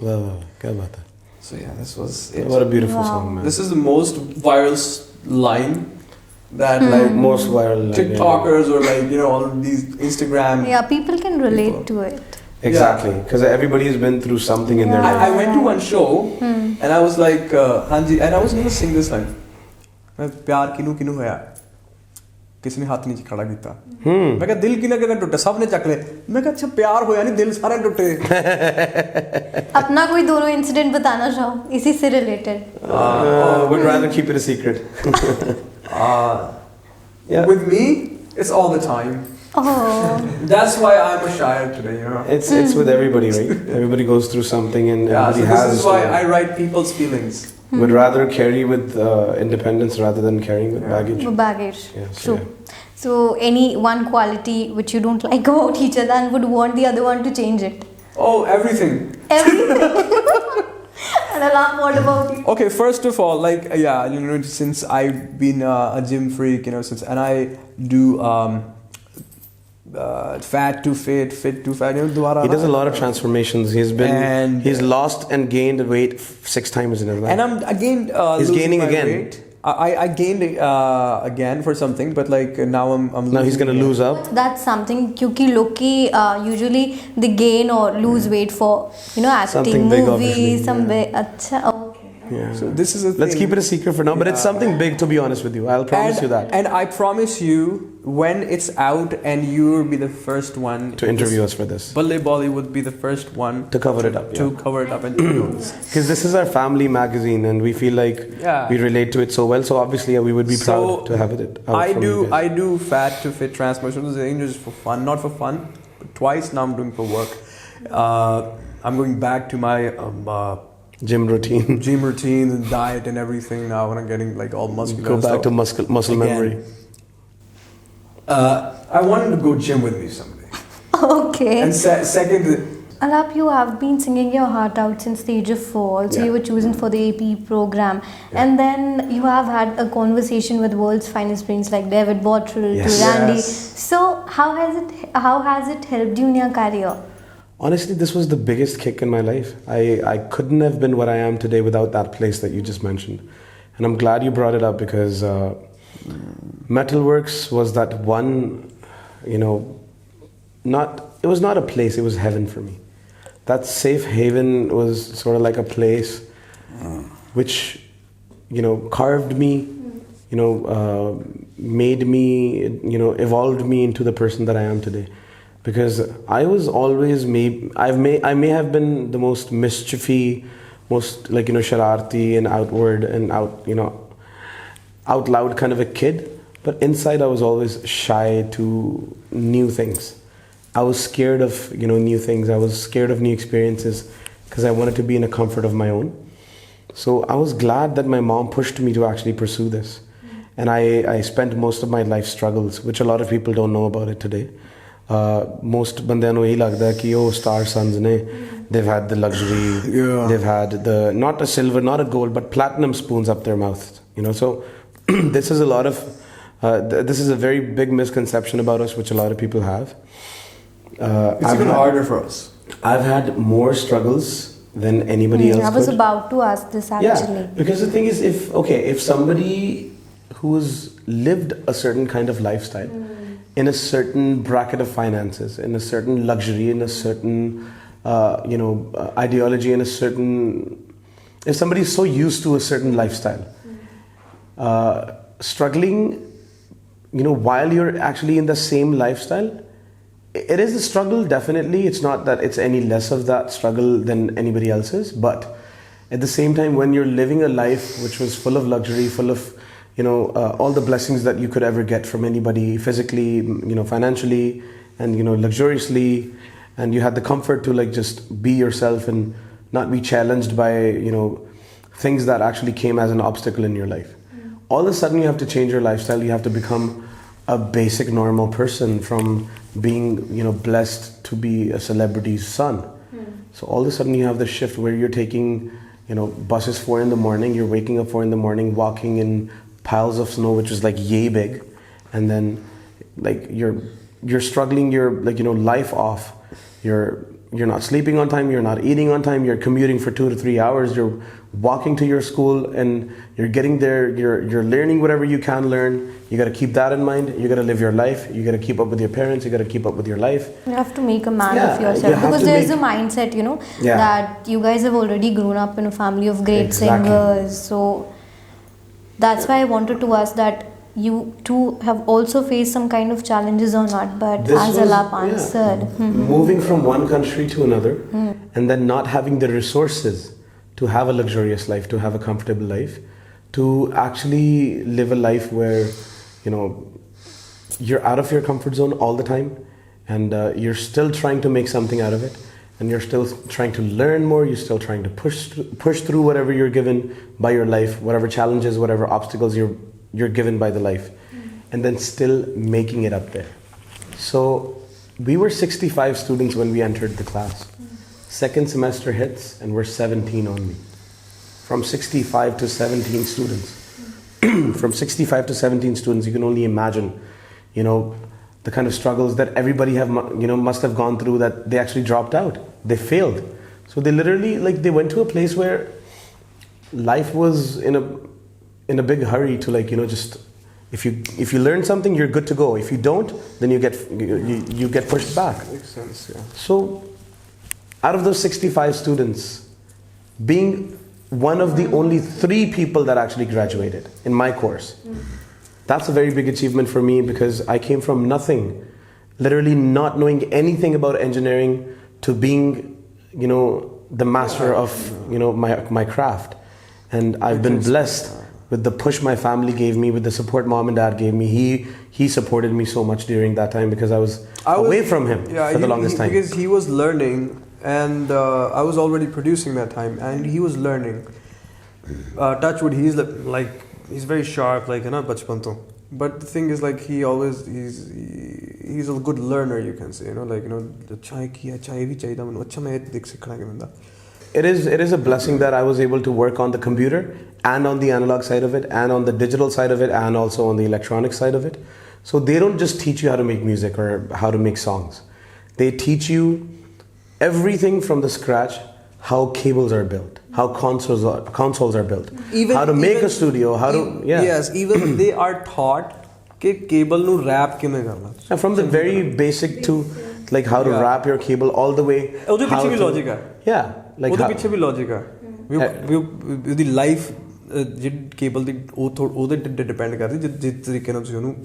Wow, क्या बात है. So yeah, this was it. What a beautiful song, man. This is the most viral line that like Most viral line, TikTokers or like, you know, all of these Instagram. Yeah, people can relate to it. Exactly, because everybody has been through something in their life. I went to one show and I was like, Hanji, and I was going to sing this line. प्यार किनू होया किसी ने हाथ नहीं खड़ा किया. मैं कहा दिल किना टूटे सब ने चक ले. मैं कहा अच्छा प्यार होया नहीं दिल सारे टूटे. अपना कोई दोनों इंसिडेंट बताना चाहो इसी से related. Would rather keep it a secret. With me, it's all the time. Oh. That's why I'm a shire today, you know. It's with everybody, right? Everybody goes through something and Yeah, so everybody has. this is why I write people's feelings. Would rather carry with independence rather than carrying with baggage. Baggage. Yeah, so True. So any one quality which you don't like about each other and would want the other one to change it. Oh, everything. Everything. And Alam, what about you? Okay, first of all, like you know, since I've been a gym freak, you know, and I do fat to fit, fit to fat. You know, he does a lot of transformations. He's lost and gained weight 6 times in his life. And I'm again. He's gaining again. Weight. I gained again for something, but like now I'm now he's gonna lose up. That's something क्योंकि लोग की usually they gain or lose weight for, you know, acting, Something big, obviously, movies, some yeah. big. अच्छा, okay. Yeah. So this is a Let's thing. keep it a secret for now, but it's something big, to be honest with you. I'll promise you that. And I promise you, when it's out and you'll be the first one To interview us for this. Balle Bolly would be the first one To cover it up. to cover it up and to do this. Because this is our family magazine and we feel like we relate to it so well. So obviously we would be proud to have it out from you guys. I do fat to fit transformations just for fun, not for fun. But twice now I'm doing for work. I'm going back to my Gym routine. gym routine and diet and everything now when I'm getting like all muscular. Go and back stuff. to muscle Again. memory. I wanted to go gym with me someday. Okay. And second, Alap, you have been singing your heart out since the age of 4. So Yeah. you were chosen for the AP program, and then you have had a conversation with world's finest brains like David Bottrell Yes. to Randy. Yes. So how has it helped you in your career? Honestly, this was the biggest kick in my life. I couldn't have been what I am today without that place that you just mentioned. And I'm glad you brought it up because Metalworks was that one, you know, it was not a place, it was heaven for me. That safe haven was sort of like a place which, you know, carved me, you know, made me, you know, evolved me into the person that I am today. Because I was always I may have been the most mischiefy, most like, you know, shararti and outward and out loud kind of a kid, but inside I was always shy to new things. I was scared of, you know, new things. I was scared of new experiences because I wanted to be in a comfort of my own. So I was glad that my mom pushed me to actually pursue this. And I spent most of my life struggles, which a lot of people don't know about it today. Most bandiyan nu yahi lagda hai ki oh star sons ne, they've had the luxury, they've had the not a silver, not a gold, but platinum spoons up their mouth, you know. So this is a lot of this is a very big misconception about us, which a lot of people have. It's even harder for us. I've had more struggles than anybody else. I was could. about to ask this actually. Yeah, because the thing is, if somebody who's lived a certain kind of lifestyle, in a certain bracket of finances, in a certain luxury, in a certain ideology, in a certain, if somebody is so used to a certain lifestyle, struggling, you know, while you're actually in the same lifestyle, it is a struggle, definitely. It's not that it's any less of that struggle than anybody else's, but at the same time, when you're living a life which was full of luxury, full of, you know, all the blessings that you could ever get from anybody, physically, you know, financially, and, you know, luxuriously, and you had the comfort to like just be yourself and not be challenged by, you know, things that actually came as an obstacle in your life. All of a sudden you have to change your lifestyle. You have to become a basic normal person from being, you know, blessed to be a celebrity's son. So all of a sudden you have this shift where you're taking, you know, buses 4 in the morning, you're waking up 4 in the morning, walking in piles of snow which is like yay big, and then like you're struggling your, like, you know, life off. You're not sleeping on time, you're not eating on time, you're commuting for 2 to 3 hours, you're walking to your school and you're getting there, you're learning whatever you can learn. You got to keep that in mind. You got to live your life. You got to keep up with your parents. You got to keep up with your life. You have to make a man Yeah, of you yourself, have because to there's make- a mindset, you know, Yeah. that you guys have already grown up in a family of great Exactly. singers. So that's why I wanted to ask that you two have also faced some kind of challenges or not, but This as was- Alap yeah. answered. Moving from one country to another and then not having the resources to have a luxurious life, to have a comfortable life, to actually live a life where, you know, you're out of your comfort zone all the time and you're still trying to make something out of it, and you're still trying to learn more, you're still trying to push through whatever you're given by your life, whatever challenges, whatever obstacles you're given by the life, and then still making it up there. So we were 65 students when we entered the class. Second semester hits and we're 17 only. From 65 to 17 students. From 65 to 17 students, you can only imagine, you know, the kind of struggles that everybody must have gone through, that they actually dropped out. They failed. So they literally, like, they went to a place where life was in a big hurry to, like, you know, just if you learn something, you're good to go. If you don't, then you get pushed back. Makes sense, yeah. So out of those 65 students, being one of the only 3 people that actually graduated in my course, that's a very big achievement for me, because I came from nothing, literally not knowing anything about engineering, to being, you know, the master of, you know, my craft. And I've been blessed with the push my family gave me, with the support mom and dad gave me. He supported me so much during that time, because I was away from him for the longest time. Because he was learning, and I was already producing that time, and he was learning. Touchwood, he's very sharp, like, you know, bachpan to. But the thing is, like, he's a good learner, you can say, you know, like, you know, अच्छा है किया, अच्छा ये भी चाहिए था मैंने, अच्छा मैं देख सीखना क्या मिलता. It is a blessing that I was able to work on the computer and on the analog side of it and on the digital side of it and also on the electronic side of it. So they don't just teach you how to make music or how to make songs. They teach you everything from the scratch, how cables are built, how consoles are built, how to make a studio, how to Yes, even they are taught कि cable ਨੂੰ wrap ਕਿਵੇਂ ਕਰਨਾ. And from the very basic to like how to wrap your cable all the way. ਉਹਦੇ ਪਿੱਛੇ ਵੀ logic ਹੈ. Yeah, like ਉਹਦੇ ਪਿੱਛੇ ਵੀ logic ਹੈ. ਵੀ ਉਹਦੀ ਲਾਈਫ ਜਿਹੜੀ ਕੇਬਲ ਦੀ ਉਹਦੇ ਤੇ ਡਿਪੈਂਡ ਕਰਦੀ ਜਿਸ ਤਰੀਕੇ ਨਾਲ ਤੁਸੀਂ ਉਹਨੂੰ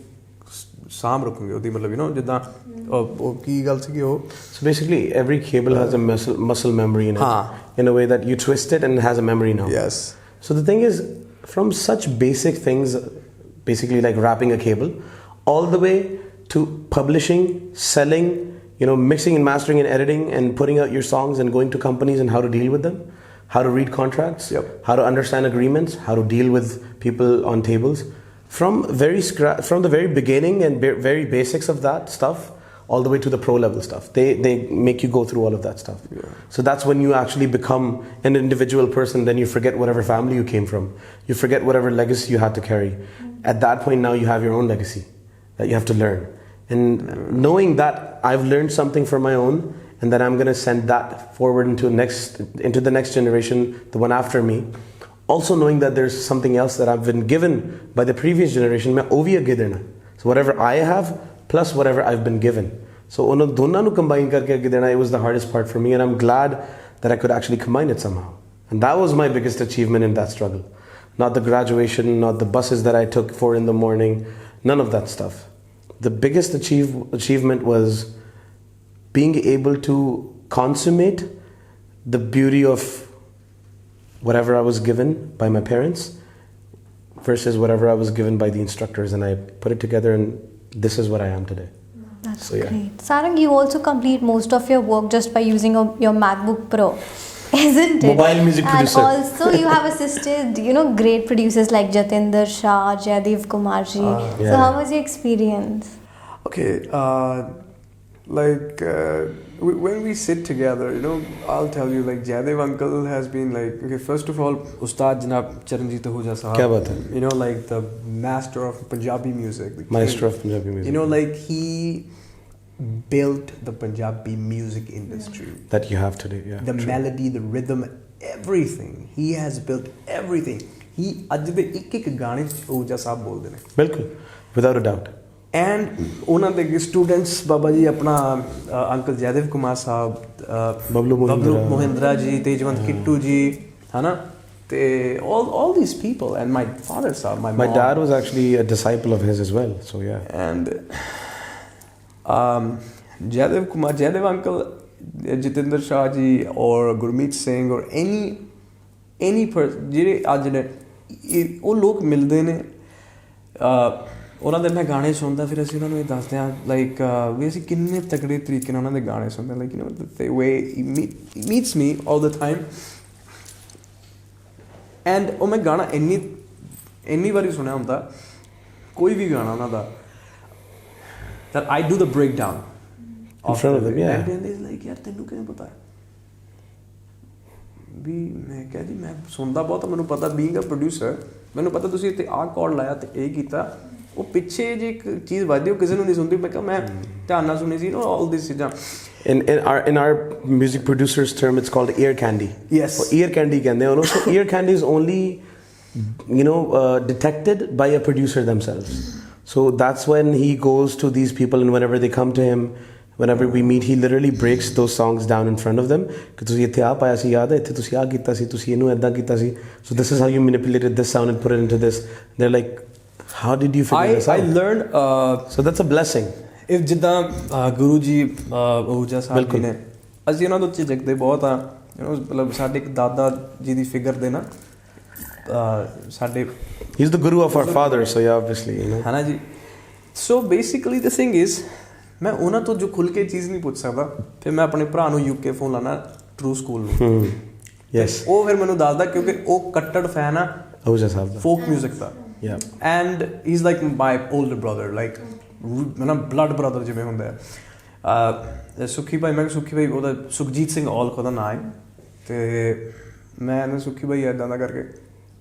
ਸਾਂਭ ਰੱਖੋਗੇ ਉਹਦੀ ਮਤਲਬ ਯੂ نو ਜਿੱਦਾਂ ਉਹ ਕੀ ਗੱਲ ਸੀ ਕਿ ਉਹ So basically every cable has a muscle memory in it in a way that you twist it and it has a memory now. Yes. So the thing is, from such basic things, basically like wrapping a cable, all the way to publishing, selling, you know, mixing and mastering and editing and putting out your songs and going to companies and how to deal with them, how to read contracts, how to understand agreements, how to deal with people on tables. From the very beginning and very basics of that stuff, all the way to the pro level stuff, they make you go through all of that stuff. So that's when you actually become an individual person. Then you forget whatever family you came from, you forget whatever legacy you had to carry. At that point now you have your own legacy that you have to learn, and knowing that I've learned something for my own and that I'm going to send that forward into the next generation, the one after me. Also knowing that there's something else that I've been given by the previous generation, मैं वो भी अगे देना. So whatever I have plus whatever I've been given. So उन दोनों को combine करके अगे देना, it was the hardest part for me, and I'm glad that I could actually combine it somehow. And that was my biggest achievement in that struggle. Not the graduation, not the buses that I took 4 in the morning, none of that stuff. The biggest achievement was being able to consummate the beauty of whatever I was given by my parents versus whatever I was given by the instructors, and I put it together, and this is what I am today. That's great. Sarang, you also complete most of your work just by using your MacBook Pro, isn't it? Mobile music producer. And also you have assisted, you know, great producers like Jatinder Shah, Jaidev Kumar ji. So how was your experience? Okay, when we sit together, you know, I'll tell you, like, Jaidev uncle has been like, okay, first of all, Ustad Janab Charanjit Ahuja Sahab. Kya baat hai? You know, like the master of Punjabi music. Maestro of Punjabi music. You know, like he built the Punjabi music industry. That you have today, yeah. The melody, the rhythm, everything. He has built everything. He ਅੱਜ ਦੇ ਇੱਕ ਗਾਣੇ Ahuja Sahab ਬੋਲਦੇ ਨੇ. ਬਿਲਕੁਲ, without a doubt. And ਉਹਨਾਂ ਦੇ students Baba ji ਆਪਣਾ ਅੰਕਲ ਜੈਦੇਵ ਕੁਮਾਰ ਸਾਹਿਬ, ਬਬਲੂ ਮੋਹਿੰਦਰਾ ਜੀ, ਤੇਜਵੰਤ ਕਿੱਟੂ ਜੀ, ਹਨਾ, ਤੇ all these people, and my father Sahib, my mom. Dad was actually a disciple of his as well, so yeah. And Jaidev uncle, Jatinder Shah ji, or Gurmeet Singh, or any person ਜਿਹੜੇ ਅੱਜ ਨੇ ਉਹ ਲੋਕ ਮਿਲਦੇ ਨੇ, ਉਹਨਾਂ ਦੇ ਮੈਂ ਗਾਣੇ ਸੁਣਦਾ, ਫਿਰ ਅਸੀਂ ਉਹਨਾਂ ਨੂੰ ਇਹ ਦੱਸਦੇ ਹਾਂ ਲਾਈਕ ਵੀ ਅਸੀਂ ਕਿੰਨੇ ਤਕੜੇ ਤਰੀਕੇ ਨਾਲ ਉਹਨਾਂ ਦੇ ਗਾਣੇ ਸੁਣਦੇ, like you no the way he meets me all the time. And ਉਹ ਮੈਂ ਗਾਣਾ ਇੰਨੀ ਵਾਰੀ ਸੁਣਿਆ ਹੁੰਦਾ, ਕੋਈ ਵੀ ਗਾਣਾ ਉਹਨਾਂ ਦਾ, that I do the breakdown in front of them, yeah. And then they're like, ਯਾਰ ਤੈਨੂੰ ਕਿਵੇਂ ਪਤਾ ਵੀ? ਮੈਂ ਕਿਹਾ ਜੀ ਮੈਂ ਸੁਣਦਾ ਬਹੁਤ, ਮੈਨੂੰ ਪਤਾ, ਬੀਇੰਗ ਅ ਪ੍ਰੋਡਿਊਸਰ ਮੈਨੂੰ ਪਤਾ ਤੁਸੀਂ ਇੱਥੇ ਆਹ ਕਾਰਡ ਲਾਇਆ ਤੇ ਇਹ ਕੀਤਾ, ਉਹ ਪਿੱਛੇ ਜੇ ਇੱਕ ਚੀਜ਼ ਵੱਜਦੀ ਉਹ ਕਿਸੇ ਨੂੰ ਨਹੀਂ ਸੁਣਦੀ. ਮੈਂ ਕਿਹਾ ਮੈਂ ਧਿਆਨ ਨਾਲ ਸੁਣੀ ਸੀ ਨਾ all these ਚੀਜ਼ਾਂ. In our music producers term, it's called ear candy. Yes. Ear candy ਕਹਿੰਦੇ ਉਹਨੂੰ. So ear candy is only, you know, detected by a producer themselves. So that's when he goes to these people, and whenever they come to him, whenever we meet, he literally breaks those songs down in front of them. ਕਿ ਤੁਸੀਂ ਇੱਥੇ ਆ ਪਾਇਆ ਸੀ, ਯਾਦ ਹੈ ਇੱਥੇ ਤੁਸੀਂ ਆ ਕੀਤਾ ਸੀ, ਤੁਸੀਂ ਇਹਨੂੰ ਇੱਦਾਂ ਕੀਤਾ ਸੀ, so this is how you manipulated this sound and put it into this. They're like, how did you figure this out? I learned so that's a blessing. if ਜਿੱਦਾਂ ਗੁਰੂ ਜੀ Ahuja ਸਾਹਿਬ ਜੀ ਨੇ, ਅਸੀਂ ਉਹਨਾਂ ਤੋਂ ਝਿਜਕਦੇ ਬਹੁਤ ਆ, ਮਤਲਬ ਸਾਡੇ ਇੱਕ ਦਾਦਾ ਜੀ ਦੀ ਫਿਗਰ ਦੇ ਨਾ, ਸਾਡੇ he's the guru of our father, so yeah, obviously, you know. ਹੈ ਨਾ ਜੀ. so basically the thing is, ਮੈਂ ਉਹਨਾਂ ਤੋਂ ਜੋ ਖੁੱਲ ਕੇ ਚੀਜ਼ ਨਹੀਂ ਪੁੱਛ ਸਕਦਾ, ਫਿਰ ਮੈਂ ਆਪਣੇ ਭਰਾ ਨੂੰ UK ਫੋਨ ਲਾਣਾ ਟਰੂ ਸਕੂਲ ਨੂੰ. Yes. ਉਹ ਫਿਰ ਮੈਨੂੰ ਦੱਸਦਾ, ਕਿਉਂਕਿ ਉਹ ਕੱਟੜ ਫੈਨ ਆ Ahuja ਸਾਹਿਬ ਦਾ, ਫੋਕ ਮਿਊਜ਼ਿਕ ਦਾ. yeah. And he's like my older brother, like ਹੈ ਨਾ ਬਲੱਡ ਬ੍ਰਦਰ ਜਿਵੇਂ ਹੁੰਦਾ ਹੈ। ਸੁੱਖੀ ਭਾਈ, ਮੈਂ ਸੁੱਖੀ ਭਾਈ ਉਹਦਾ ਸੁਖਜੀਤ ਸਿੰਘ ਔਲਖ ਉਹਦਾ ਨਾਂ ਹੈ, ਅਤੇ ਮੈਂ ਨਾ ਸੁੱਖੀ ਭਾਈ ਇੱਦਾਂ ਦਾ ਕਰਕੇ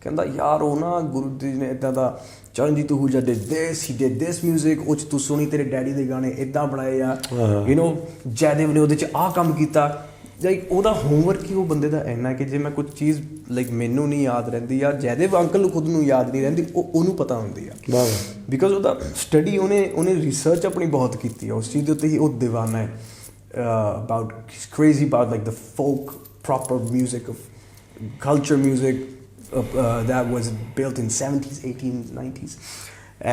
ਕਹਿੰਦਾ ਯਾਰ ਉਹ ਨਾ ਗੁਰੂ ਜੀ ਨੇ ਇੱਦਾਂ ਦਾ Charanjit Ahuja did this, he did this music, ਉਹ 'ਚ ਤੂੰ ਸੁਣੀ ਤੇਰੇ ਡੈਡੀ ਦੇ ਗਾਣੇ ਇੱਦਾਂ ਬਣਾਏ ਆ, ਯੂ ਨੋ ਜੈਦੇਵ ਨੇ ਉਹਦੇ 'ਚ ਆਹ ਕੰਮ ਕੀਤਾ। ਲਾਈਕ ਉਹਦਾ ਹੋਮਵਰਕ ਹੀ ਉਹ ਬੰਦੇ ਦਾ ਇੰਨਾ ਕਿ ਜੇ ਮੈਂ ਕੁਝ ਚੀਜ਼ ਲਾਈਕ ਮੈਨੂੰ ਨਹੀਂ ਯਾਦ ਰਹਿੰਦੀ ਜਾਂ ਜੈਦੇਵ ਅੰਕਲ ਨੂੰ ਖੁਦ ਨੂੰ ਯਾਦ ਨਹੀਂ ਰਹਿੰਦੀ, ਉਹਨੂੰ ਪਤਾ ਹੁੰਦੀ ਆ, ਬਿਕੋਜ਼ ਉਹਦਾ ਸਟੱਡੀ ਉਹਨੇ ਰਿਸਰਚ ਆਪਣੀ ਬਹੁਤ ਕੀਤੀ ਆ ਉਸ ਚੀਜ਼ ਦੇ ਉੱਤੇ ਹੀ। ਉਹ ਦੀਵਾਨਾ ਹੈ about crazy about like the folk proper music of culture music that was built in 70s 80s 90s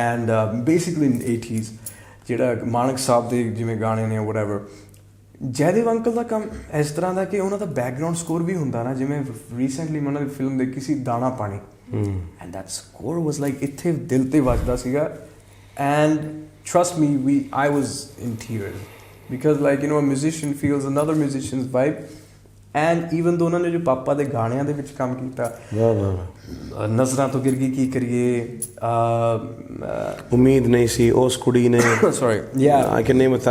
and basically in 80s ਜਿਹੜਾ ਮਾਨਕ ਸਾਹਿਬ ਦੇ ਜਿਵੇਂ ਗਾਣੇ ਨੇ whatever। ਜੈਦੇਵ ਅੰਕਲ ਦਾ ਕੰਮ ਇਸ ਤਰ੍ਹਾਂ ਦਾ ਕਿ ਉਹਨਾਂ ਦਾ ਬੈਕਗਰਾਊਂਡ ਸਕੋਰ ਵੀ ਹੁੰਦਾ ਨਾ, ਜਿਵੇਂ ਰੀਸੈਂਟਲੀ ਮੈਂ ਉਹਨਾਂ ਦੀ ਫਿਲਮ ਦੇਖੀ ਸੀ Daana Paani, and that score was like ਇੱਥੇ ਦਿਲ 'ਤੇ ਵੱਜਦਾ ਸੀਗਾ, and trust me I was in tears because like you know a musician feels another musicians vibe, and even though ਉਹਨਾਂ ਨੇ ਜੋ ਪਾਪਾ ਦੇ ਗਾਣਿਆਂ ਦੇ ਵਿੱਚ ਕੰਮ ਕੀਤਾ, ਨਜ਼ਰਾਂ ਤੋਂ ਗਿਰ ਗਈ ਕੀ ਕਰੀਏ, ਉਮੀਦ ਨਹੀਂ ਸੀ ਉਸ ਕੁੜੀ ਨੇ, sorry I can name it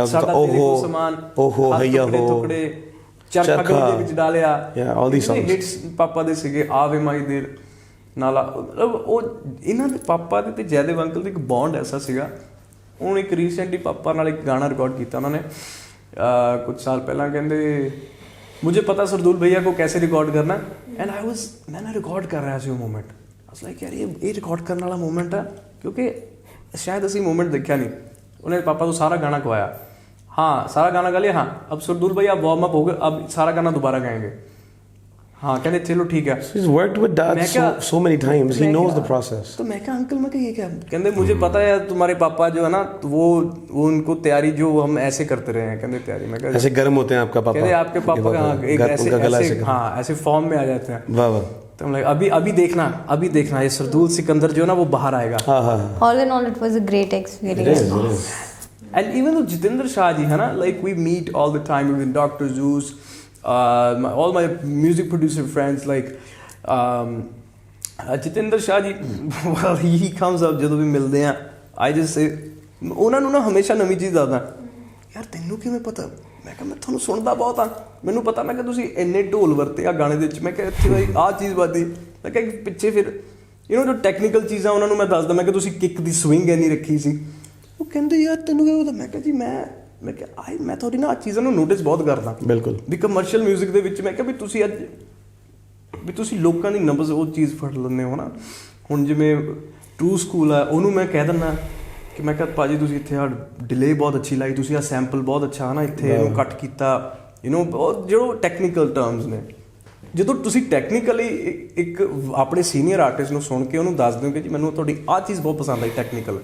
ਓਹੋ ਹਈਆ ਹੋ ਟੁਕੜੇ ਚਰਖਾ ਦੇ ਵਿੱਚ ਡਾਲਿਆ, ਆਲ ਦੀ ਸੌਂਗਸ ਹਿੱਟਸ ਪਾਪਾ ਦੇ ਸੀਗੇ, ਆਵੇ ਮਾਈ ਦੇਰ ਨਾਲਾ। ਮਤਲਬ ਉਹ ਇਹਨਾਂ ਦੇ ਪਾਪਾ ਦੇ ਤੇ ਜੈਦੇਵ ਅੰਕਲ ਦੀ ਇੱਕ ਬੌਂਡ ਐਸਾ ਸੀਗਾ। ਹੁਣ ਇੱਕ ਰੀਸੈਂਟਲੀ ਪਾਪਾ ਨਾਲ ਇੱਕ ਗਾਣਾ ਰਿਕਾਰਡ ਕੀਤਾ ਉਹਨਾਂ ਨੇ ਕੁਝ ਸਾਲ ਪਹਿਲਾਂ, ਕਹਿੰਦੇ मुझे पता सरदूल भैया को कैसे रिकॉर्ड करना, एंड मैंने रिकॉर्ड कर रहा ਸੀ ਉਹ ਮੂਮੈਂਟ, आई वाज लाइक यार ਇਹ ਰਿਕਾਰਡ ਕਰਨ ਵਾਲਾ ਮੂਮੈਂਟ ਆ, ਕਿਉਂਕਿ ਸ਼ਾयद ਅਸੀਂ ਮੂਮੈਂਟ ਦੇਖਿਆ ਨਹੀਂ। ਉਹਨੇ ਪਾਪਾ ਤੋਂ ਸਾਰਾ गाना गवाया, हाँ सारा गाना गा लिया, हाँ अब सरदूल भैया आप वार्म अप हो गए, अब सारा गाना दोबारा गाएंगे, हाँ कहते चलो ठीक है। He's worked with dad so many times, he knows the process। तो मैं क्या अंकल मैं क्या ये क्या कहते मुझे पता है तुम्हारे पापा जो है ना वो उनको तैयारी जो हम ऐसे करते रहे हैं, कहते तैयारी मैं क्या ऐसे गर्म होते हैं आपका पापा, कहते आपके पापा का एक ऐसे हाँ ऐसे फॉर्म में आ जाते हैं। वाह वाह। तो हम लाइक अभी देखना ये सरदूल सिकंदर जो है ना वो बाहर आएगा। All in all it was a great experience। And even though Jitendra Shah ji है ना, like we meet all the time, even Dr. Zeus, all my music producer friends, like Jitendra Shah ji, well he comes up ਜਦੋਂ ਵੀ ਮਿਲਦੇ ਆ, I just say ਉਹਨਾਂ ਨੂੰ ਨਾ ਹਮੇਸ਼ਾ ਨਵੀਂ ਚੀਜ਼ ਦੱਸਦਾ, ਯਾਰ ਤੈਨੂੰ ਕਿਵੇਂ ਪਤਾ? ਮੈਂ ਕਿਹਾ ਮੈਂ ਤੁਹਾਨੂੰ ਸੁਣਦਾ ਬਹੁਤ ਆ, ਮੈਨੂੰ ਪਤਾ। ਮੈਂ ਕਿਹਾ ਤੁਸੀਂ ਇੰਨੇ ਢੋਲ ਵਰਤੇ ਆ ਗਾਣੇ ਦੇ ਵਿੱਚ, ਮੈਂ ਕਿਹਾ ਇੱਥੇ ਬਾਈ ਆਹ ਚੀਜ਼ ਵੱਜਦੀ, ਮੈਂ ਕਿਹਾ ਪਿੱਛੇ ਫਿਰ ਯੂ ਨੋ ਜੋ ਟੈਕਨੀਕਲ ਚੀਜ਼ਾਂ ਉਹਨਾਂ ਨੂੰ ਮੈਂ ਦੱਸਦਾ, ਮੈਂ ਕਿਹਾ ਤੁਸੀਂ ਕਿੱਕ ਦੀ ਸਵਿੰਗ ਇੰਨੀ ਰੱਖੀ ਸੀ। ਉਹ ਕਹਿੰਦੇ ਯਾਰ ਤੈਨੂੰ ਕਿਵੇਂ ਪਤਾ? ਮੈਂ ਕਿਹਾ ਜੀ ਮੈਂ ਕਿਹਾ ਮੈਂ ਤੁਹਾਡੀ ਨਾ ਆਹ ਚੀਜ਼ਾਂ ਨੂੰ ਨੋਟਿਸ ਬਹੁਤ ਕਰਦਾ, ਬਿਲਕੁਲ ਵੀ ਕਮਰਸ਼ੀਅਲ ਮਿਊਜ਼ਿਕ ਦੇ ਵਿੱਚ। ਮੈਂ ਕਿਹਾ ਵੀ ਤੁਸੀਂ ਅੱਜ ਵੀ ਤੁਸੀਂ ਲੋਕਾਂ ਦੀ ਨਬਜ਼ ਉਹ ਚੀਜ਼ ਫੜ ਲੈਂਦੇ ਹੋ ਨਾ। ਹੁਣ ਜਿਵੇਂ ਟਰੂ ਸਕੂਲ ਆ, ਉਹਨੂੰ ਮੈਂ ਕਹਿ ਦਿੰਦਾ ਕਿ ਮੈਂ ਕਿਹਾ ਭਾਜੀ ਤੁਸੀਂ ਇੱਥੇ ਆਹ ਡਿਲੇ ਬਹੁਤ ਅੱਛੀ ਲਾਈ, ਤੁਸੀਂ ਆਹ ਸੈਂਪਲ ਬਹੁਤ ਅੱਛਾ ਨਾ ਇੱਥੇ ਇਹਨੂੰ ਕੱਟ ਕੀਤਾ, ਯੂ ਨੋ ਬਹੁਤ ਜੋ ਟੈਕਨੀਕਲ ਟਰਮਸ ਨੇ। ਜਦੋਂ ਤੁਸੀਂ ਟੈਕਨੀਕਲੀ ਇੱਕ ਆਪਣੇ ਸੀਨੀਅਰ ਆਰਟਿਸਟ ਨੂੰ ਸੁਣ ਕੇ ਉਹਨੂੰ ਦੱਸ ਦਿਓ ਕਿ ਜੀ ਮੈਨੂੰ ਤੁਹਾਡੀ ਆਹ ਚੀਜ਼ ਬਹੁਤ ਪਸੰਦ ਆਈ ਟੈਕਨੀਕਲ,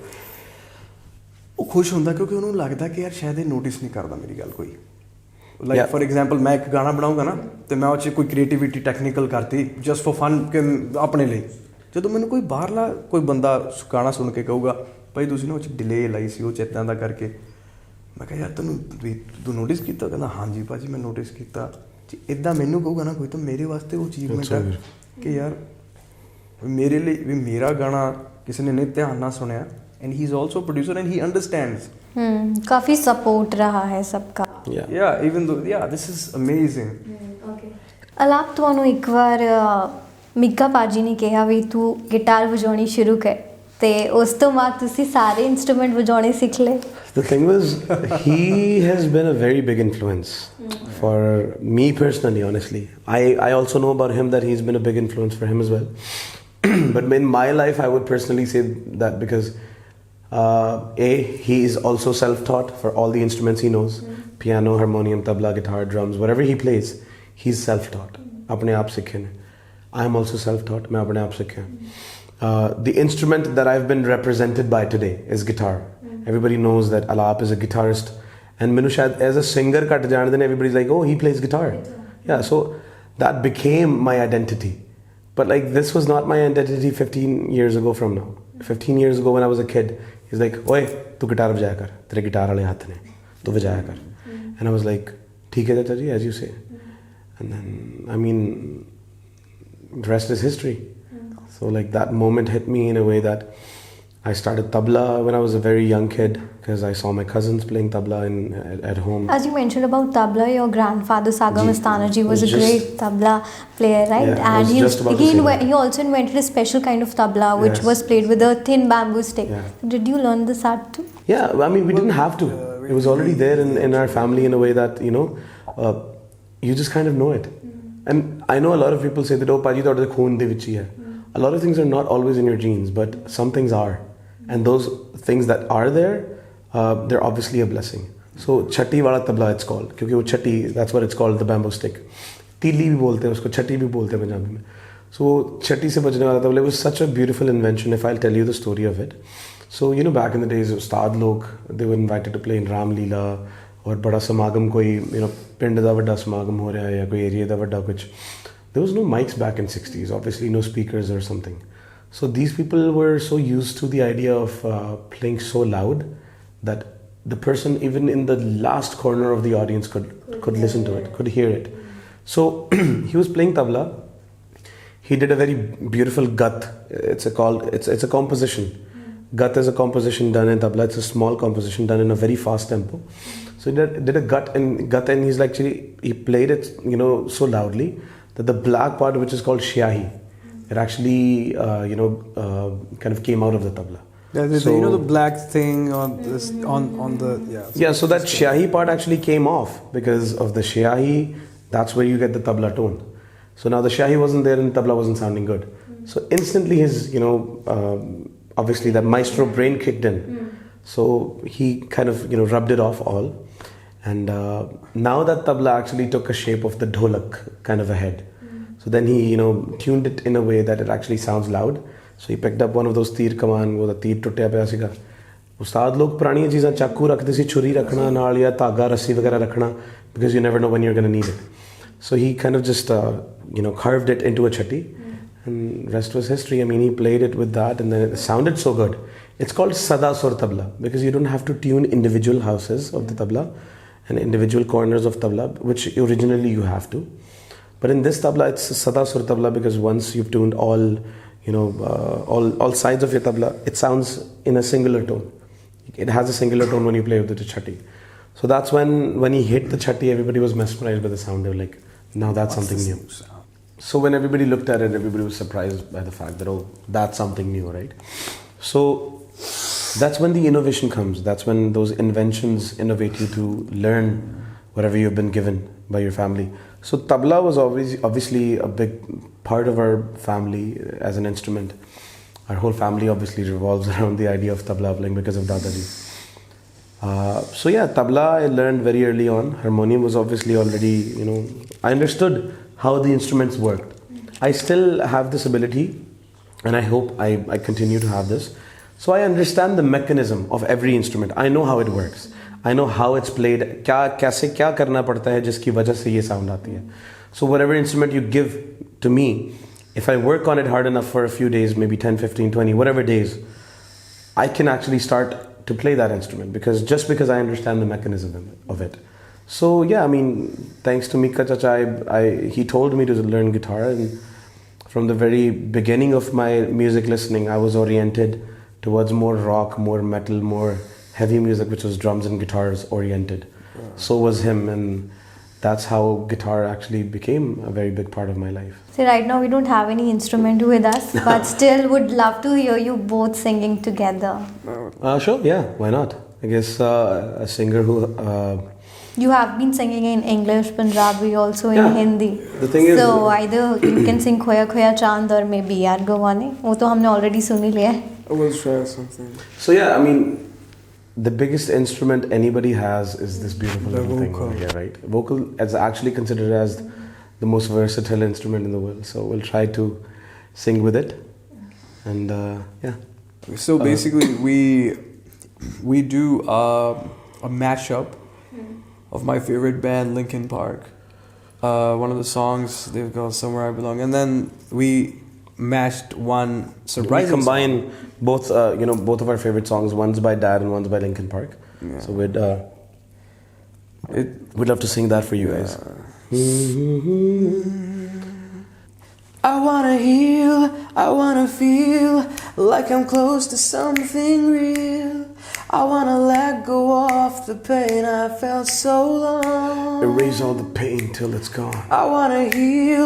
ਉਹ ਖੁਸ਼ ਹੁੰਦਾ ਕਿਉਂਕਿ ਉਹਨੂੰ ਲੱਗਦਾ ਕਿ ਯਾਰ ਸ਼ਾਇਦ ਇਹ ਨੋਟਿਸ ਨਹੀਂ ਕਰਦਾ ਮੇਰੀ ਗੱਲ ਕੋਈ। ਲਾਈਕ ਫॉर ਐਗਜ਼ਾਮਪਲ ਮੈਂ ਇੱਕ ਗਾਣਾ ਬਣਾਉਂਗਾ ਨਾ ਅਤੇ ਮੈਂ ਉਹ 'ਚ ਕੋਈ ਕ੍ਰੀਏਟੀਵਿਟੀ ਟੈਕਨੀਕਲ ਕਰਤੀ ਜਸਟ ਫॉर ਫਨ ਕਿ ਆਪਣੇ ਲਈ। ਜਦੋਂ ਮੈਨੂੰ ਕੋਈ ਬਾਹਰਲਾ ਕੋਈ ਬੰਦਾ ਗਾਣਾ ਸੁਣ ਕੇ ਕਹੂਗਾ ਭਾਈ ਤੁਸੀਂ ਨਾ ਉਹ 'ਚ ਡਿਲੇ ਲਾਈ ਸੀ, ਉਹ 'ਚ ਇੱਦਾਂ ਦਾ ਕਰਕੇ, ਮੈਂ ਕਿਹਾ ਯਾਰ ਤੂੰ ਨੋਟਿਸ ਕੀਤਾ? ਕਹਿੰਦਾ ਹਾਂਜੀ ਭਾਅ ਜੀ ਮੈਂ ਨੋਟਿਸ ਕੀਤਾ। ਜੇ ਇੱਦਾਂ ਮੈਨੂੰ ਕਹੂਗਾ ਨਾ ਕੋਈ ਤਾਂ ਮੇਰੇ ਵਾਸਤੇ ਉਹ ਅਚੀਵਮੈਂਟ ਹੈ ਕਿ ਯਾਰ ਮੇਰੇ ਲਈ ਵੀ ਮੇਰਾ ਗਾਣਾ ਕਿਸੇ ਨੇ ਨਹੀਂ ਧਿਆਨ ਨਾਲ ਸੁਣਿਆ। And he's also a producer and he understands. काफी सपोर्ट रहा है सबका। Yeah, even though this is amazing. Okay. ਅਲਾਪ ਤੁਹਾਨੂੰ ਇੱਕ ਵਾਰ ਮਿੱਕਾ ਪਾਜੀ ਨੇ ਕਿਹਾ ਵੀ ਤੂੰ ਗਿਟਾਰ ਵਜਾਉਣੀ ਸ਼ੁਰੂ ਕਰ, ਤੇ ਉਸ ਤੋਂ ਬਾਅਦ ਤੁਸੀਂ ਸਾਰੇ ਇਨਸਟਰੂਮੈਂਟ ਵਜਾਉਣੇ ਸਿੱਖ ਲਏ। The thing was, he has been a very big influence for me personally, honestly. I also know about him that he's been a big influence for him as well. But in my life, I would personally say that because he is also self-taught for all the instruments he knows. Piano, harmonium, tabla, guitar, drums, whatever he plays, he's self-taught. अपने आप सीखे ने. I am also self-taught. मैं अपने आप सीखे. The instrument that I've been represented by today is guitar. Everybody knows that Alap is a guitarist, and मैंने शायद as a singer cut जानते हैं. Everybody's like, oh, he plays guitar. Yeah, so that became my identity. But like this was not my identity 15 years ago from now. 15 years ago when I was a kid, he's like, ओए तू guitar बजाया कर, तेरे guitar वाले हाथ ने, तू बजाया कर. And I was like, ठीक है चाचा जी, as you say. And then, I mean, the rest is history. So like that moment hit me in a way that I started tabla when I was a very young kid because I saw my cousins playing tabla at home. As you mentioned about tabla, your grandfather Saga Mastana ji was a great tabla player, right? Yeah, I and was just about to say that. he also invented a special kind of tabla which Yes. was played with a thin bamboo stick. Yeah. Did you learn this art too? Yeah, I mean, we didn't have to. It was already there in our family in a way that, you just kind of know it. And I know a lot of people say that, oh, Paji, to khoon de vich hi hai. A lot of things are not always in your genes, but some things are. And those things that are there, they're obviously a blessing. So, chatti wala tabla it's called. Because wo chatti, that's what it's called, the bamboo stick. Tili bhi bolte hain usko, chatti bhi bolte hain Punjabi mein. So, chatti se bajne wala tabla, it was such a beautiful invention if I'll tell you the story of it. So, back in the days, ustad log, they were invited to play in Ram Leela, or bada samagam koi, pind da vada samagam ho raha hai, ya koi area da vada kuch. There was no mics back in 60s, obviously no speakers or something. So these people were so used to the idea of playing so loud that the person even in the last corner of the audience could listen to it, could hear it. So he was playing tabla. He did a very beautiful gat. It's a composition. Gat is a composition done in tabla. It's a small composition done in a very fast tempo. So he did a gat and he's actually, he played it so loudly that the black part, which is called shiahi, it actually kind of came out of the tabla. Yeah, the black thing on this on the yeah. So that shiahi part actually came off because of the shiahi. That's where you get the tabla tone. So now the shiahi wasn't there and the tabla wasn't sounding good. So instantly his obviously that maestro brain kicked in. So he kind of rubbed it off all, and now that tabla actually took a shape of the dholak kind of a head. So then he, tuned it in a way that it actually sounds loud. So he picked up one of those teer kaman, wo the teer टुट्टिया पिया सीगा. उस्ताद लोग पुरानी चीज़ां चाकू रखते सी, छुरी रखना नाल या धागा रस्सी वगैरह रखना, because you never know when you're going to need it. So he kind of just carved it into a chatti, and rest was history. I mean, he played it with that, and then it sounded so good. It's called sada sur tabla because you don't have to tune individual houses of the tabla and individual corners of tabla, which originally you have to. But in this tabla, it's sada sur tabla because once you've tuned all sides of your tabla, it sounds in a singular tone. It has a singular tone when you play with the chatti. So that's when he hit the chatti, everybody was mesmerized by the sound. They were like, now that's something new. So when everybody looked at it, everybody was surprised by the fact that, oh, that's something new, right? So that's when the innovation comes. That's when those inventions innovate you to learn whatever you've been given by your family. So tabla was obviously a big part of our family as an instrument. Our whole family obviously revolves around the idea of tabla playing because of Dadaji. So yeah, tabla I learned very early on. Harmonium was obviously already, I understood how the instruments worked. I still have this ability, and I hope I continue to have this. So I understand the mechanism of every instrument. I know how it works. I know how it's played. कैसे क्या करना पड़ता है जिसकी वजह से ये sound आती है. So whatever instrument you give to me, if I work on it hard enough for a few days, maybe 10, 15, 20, whatever days, I can actually start to play that instrument because I understand the mechanism of it. So yeah, I mean, thanks to Mika Chacha, he told me to learn guitar, and from the very beginning of my music listening, I was oriented towards more rock, more metal, more heavy music, which was drums and guitars oriented. So was him, and that's how guitar actually became a very big part of my life. So right now we don't have any instrument with us, but still would love to hear you both singing together. Sure, yeah, why not? I guess a singer who... You have been singing in English, Punjabi, also in Hindi. The thing is... So either you can sing Khoya Khoya Chand or maybe Yaar Gawani. वो तो हमने already सुन ही लिया है. I will try something. So yeah, I mean, the biggest instrument anybody has is this beautiful little thing over here, right? Vocal is actually considered as the most versatile instrument in the world. So we'll try to sing with it, and yeah. So basically, we do a mashup of my favorite band, Linkin Park. One of the songs, they've got Somewhere I Belong, and then we mashed one surprising. We combine song. both, both of our favorite songs. One's by Dad and one's by Linkin Park. Yeah. So we'd love to sing that for you guys. I wanna heal, I wanna feel like I'm close to something real. I wanna let go of the pain I felt so long. Erase all the pain till it's gone. I wanna heal,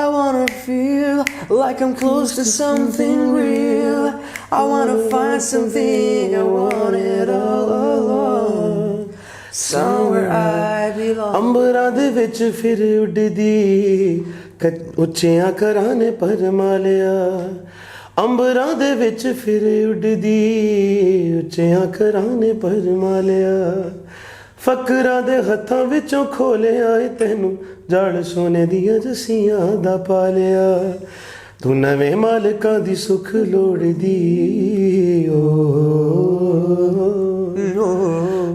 I wanna feel like I'm close to something real. I wanna find something I wanted all along. Somewhere I belong. ਅੰਬਰਾਂ ਦੇ ਵਿੱਚ ਫਿਰ ਉੱਡਦੀ ਉੱਚੀਆਂ ਘਰਾਂ ਨੇ ਪਰਮਾ ਲਿਆ ਅੰਬਰਾਂ ਦੇ ਵਿੱਚ ਫਿਰ ਉੱਡਦੀ ਉੱਚੀਆਂ ਘਰਾਂ ਨੇ ਪਰਮਾ ਲਿਆ ਫਕਰਾਂ ਦੇ ਹੱਥਾਂ ਵਿੱਚੋਂ ਖੋਲਿਆ ਏ ਤੈਨੂੰ ਜੜ ਸੋਨੇ ਦੀਆਂ ਜਸੀਆਂ ਦਾ ਪਾ ਲਿਆ ਤੂੰ ਨਵੇਂ ਮਾਲਕਾਂ ਦੀ ਸੁੱਖ ਲੋੜਦੀ ਓ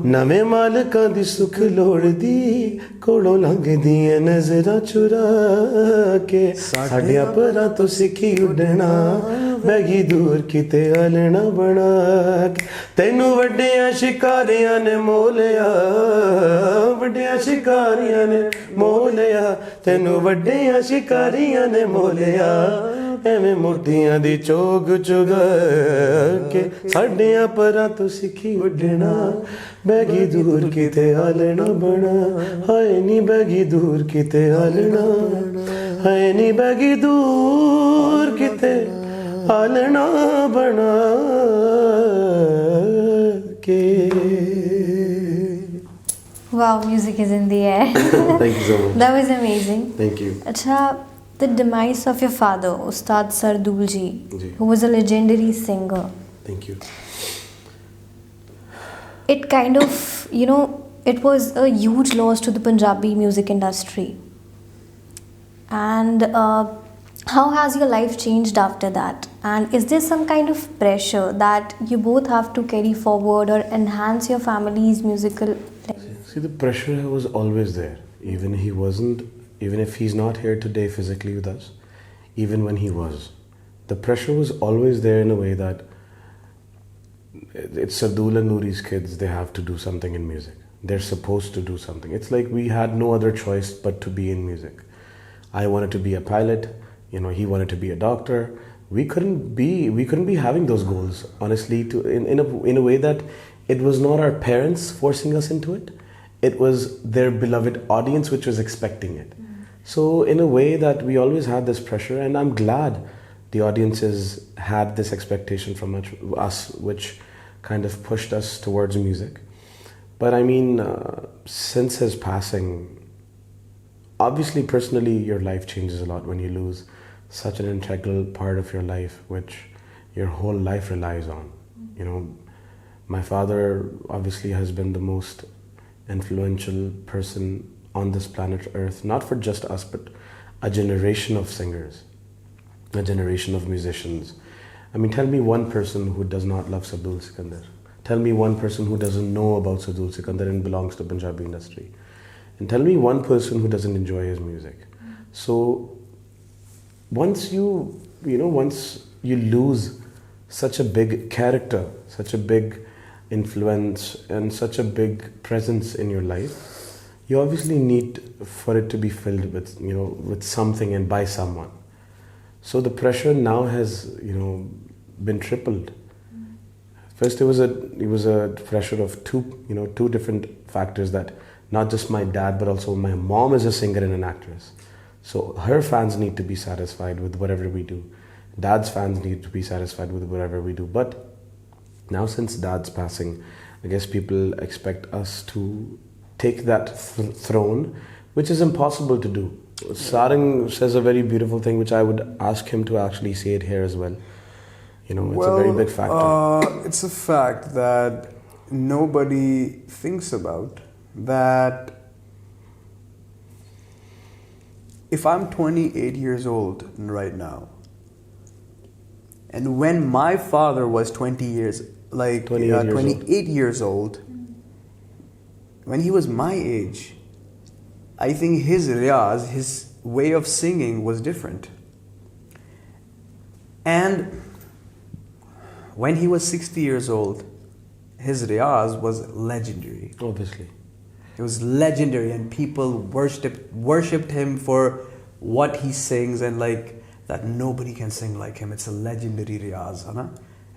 ਨਵੇਂ ਮਾਲਕਾਂ ਦੀ ਸੁੱਖ ਲੋੜਦੀ ਕੋਲੋਂ ਲੰਘਦੀਆਂ ਨਜ਼ਰਾਂ ਚੁਰਾ ਕੇ ਸਾਡਿਆਂ ਪਰਾਂ ਤੋਂ ਸਿੱਖੀ ਉੱਡਣਾ ਬੈਗੀ ਦੂਰ ਕਿਤੇ ਆਲਣਾ ਬਣਾ ਕੇ ਤੈਨੂੰ ਵੱਡਿਆਂ ਸ਼ਿਕਾਰੀਆਂ ਨੇ ਮੋਲਿਆ ਵੱਡਿਆਂ ਸ਼ਿਕਾਰੀਆਂ ਨੇ ਮੋਲਿਆ ਤੈਨੂੰ ਵੱਡਿਆਂ ਸ਼ਿਕਾਰੀਆਂ ਨੇ ਮੋਲਿਆ ਐਵੇਂ ਮੋਟੀਆਂ ਦੀ ਚੋਗ ਚੁਗਾ ਕੇ ਸਾਡਿਆਂ ਪਰਾਂ ਤੋਂ ਸਿੱਖੀ ਉੱਡਣਾ ਬੈਗੀ ਦੂਰ ਕਿਤੇ ਆਲਣਾ ਬਣਾ ਹਾਏ ਨੀ ਬੈਗੀ ਦੂਰ ਕਿਤੇ ਆਲਣਾ ਹਾਏ ਨੀ ਬੈਗੀ ਦੂਰ ਕਿਤੇ ਆਲਣਾ ਬਣਾ ਕੇ Wow, music is in the air. Thank you so much. That was amazing. Thank you. Acha, the demise of your father, Ustad Sardul ji, who was a legendary singer, Thank you. it kind of, it was a huge loss to the Punjabi music industry. And how has your life changed after that? And is there some kind of pressure that you both have to carry forward or enhance your family's musical? See, the pressure was always there. Even if he's not here today physically with us, even when he was, the pressure was always there in a way that it's Sardul and Noori's kids, they have to do something in music. They're supposed to do something. It's like we had no other choice but to be in music. I wanted to be a pilot, he wanted to be a doctor. We couldn't be having those goals, honestly, in a way that it was not our parents forcing us into it. It was their beloved audience which was expecting it. So in a way that we always had this pressure, and I'm glad the audiences had this expectation from us, which kind of pushed us towards music. But I mean, since his passing, obviously personally your life changes a lot when you lose such an integral part of your life which your whole life relies on. My father obviously has been the most influential person on this planet Earth, not for just us, but a generation of singers, a generation of musicians. I mean, tell me one person who does not love Sardul Sikandar. Tell me one person who doesn't know about Sardul Sikandar and belongs to Punjabi industry. And tell me one person who doesn't enjoy his music. So once you lose such a big character, such a big influence and such a big presence in your life, you obviously need for it to be filled with something and by someone. So the pressure now has been tripled. First it was a pressure of two different factors, that not just my dad but also my mom is a singer and an actress, so her fans need to be satisfied with whatever we do. Dad's fans need to be satisfied with whatever we do. But now since Dad's passing, I guess people expect us to take that throne, which is impossible to do. Sarang says a very beautiful thing, which I would ask him to actually say it here as well. It's a very big factor. It's a fact that nobody thinks about, that if I'm 28 years old right now, and when my father was 28 years old, when he was my age, I think his riyaz, his way of singing was different. And when he was 60 years old, his riyaz was legendary. Obviously. It was legendary, and people worshipped him for what he sings, and that nobody can sing like him. It's a legendary Riaz, है ना?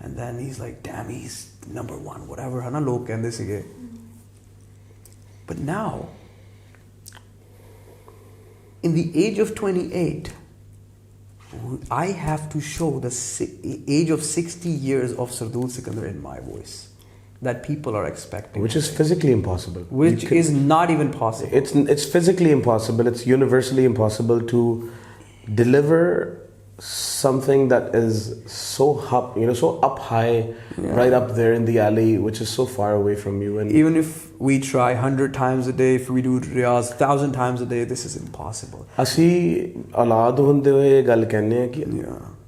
And then he's like, damn, he's #1, whatever, है ना? लोग कहते सीगे. But now, in the age of 28, I have to show the age of 60 years of Sardul Sikandar in my voice that people are expecting. Which is physically impossible. Which is not even possible. It's physically impossible. It's universally impossible to deliver something that is so up high, right up there in the alley, which is so far away from you. And even if we try 100 times a day, if we do Riyaz 1,000 times a day, this is impossible. ਅਸੀਂ ਔਲਾਦ ਹੁੰਦੇ ਹੋਏ ਇਹ ਗੱਲ ਕਹਿੰਦੇ ਆ ਕਿ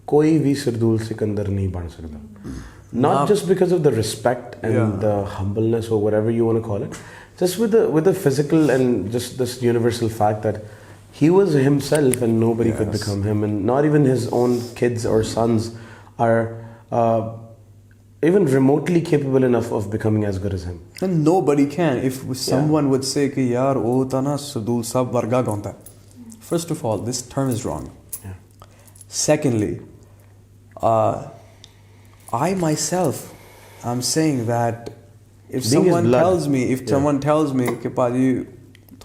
ਕੋਈ ਵੀ ਸਰਦੂਲ ਸਿਕੰਦਰ ਨਹੀਂ ਬਣ ਸਕਦਾ. Not just because of the respect and the humbleness or whatever you want to call it, just with the physical and just this universal fact that he was himself and nobody could become him, and not even his own kids or sons are even remotely capable enough of becoming as good as him. And nobody can. If someone would say कि यार वो था ना Sardul Sahab वर्गा गाता. First of all, this term is wrong. Yeah. Secondly, I myself am saying that if someone tells me, someone tells me कि पाजी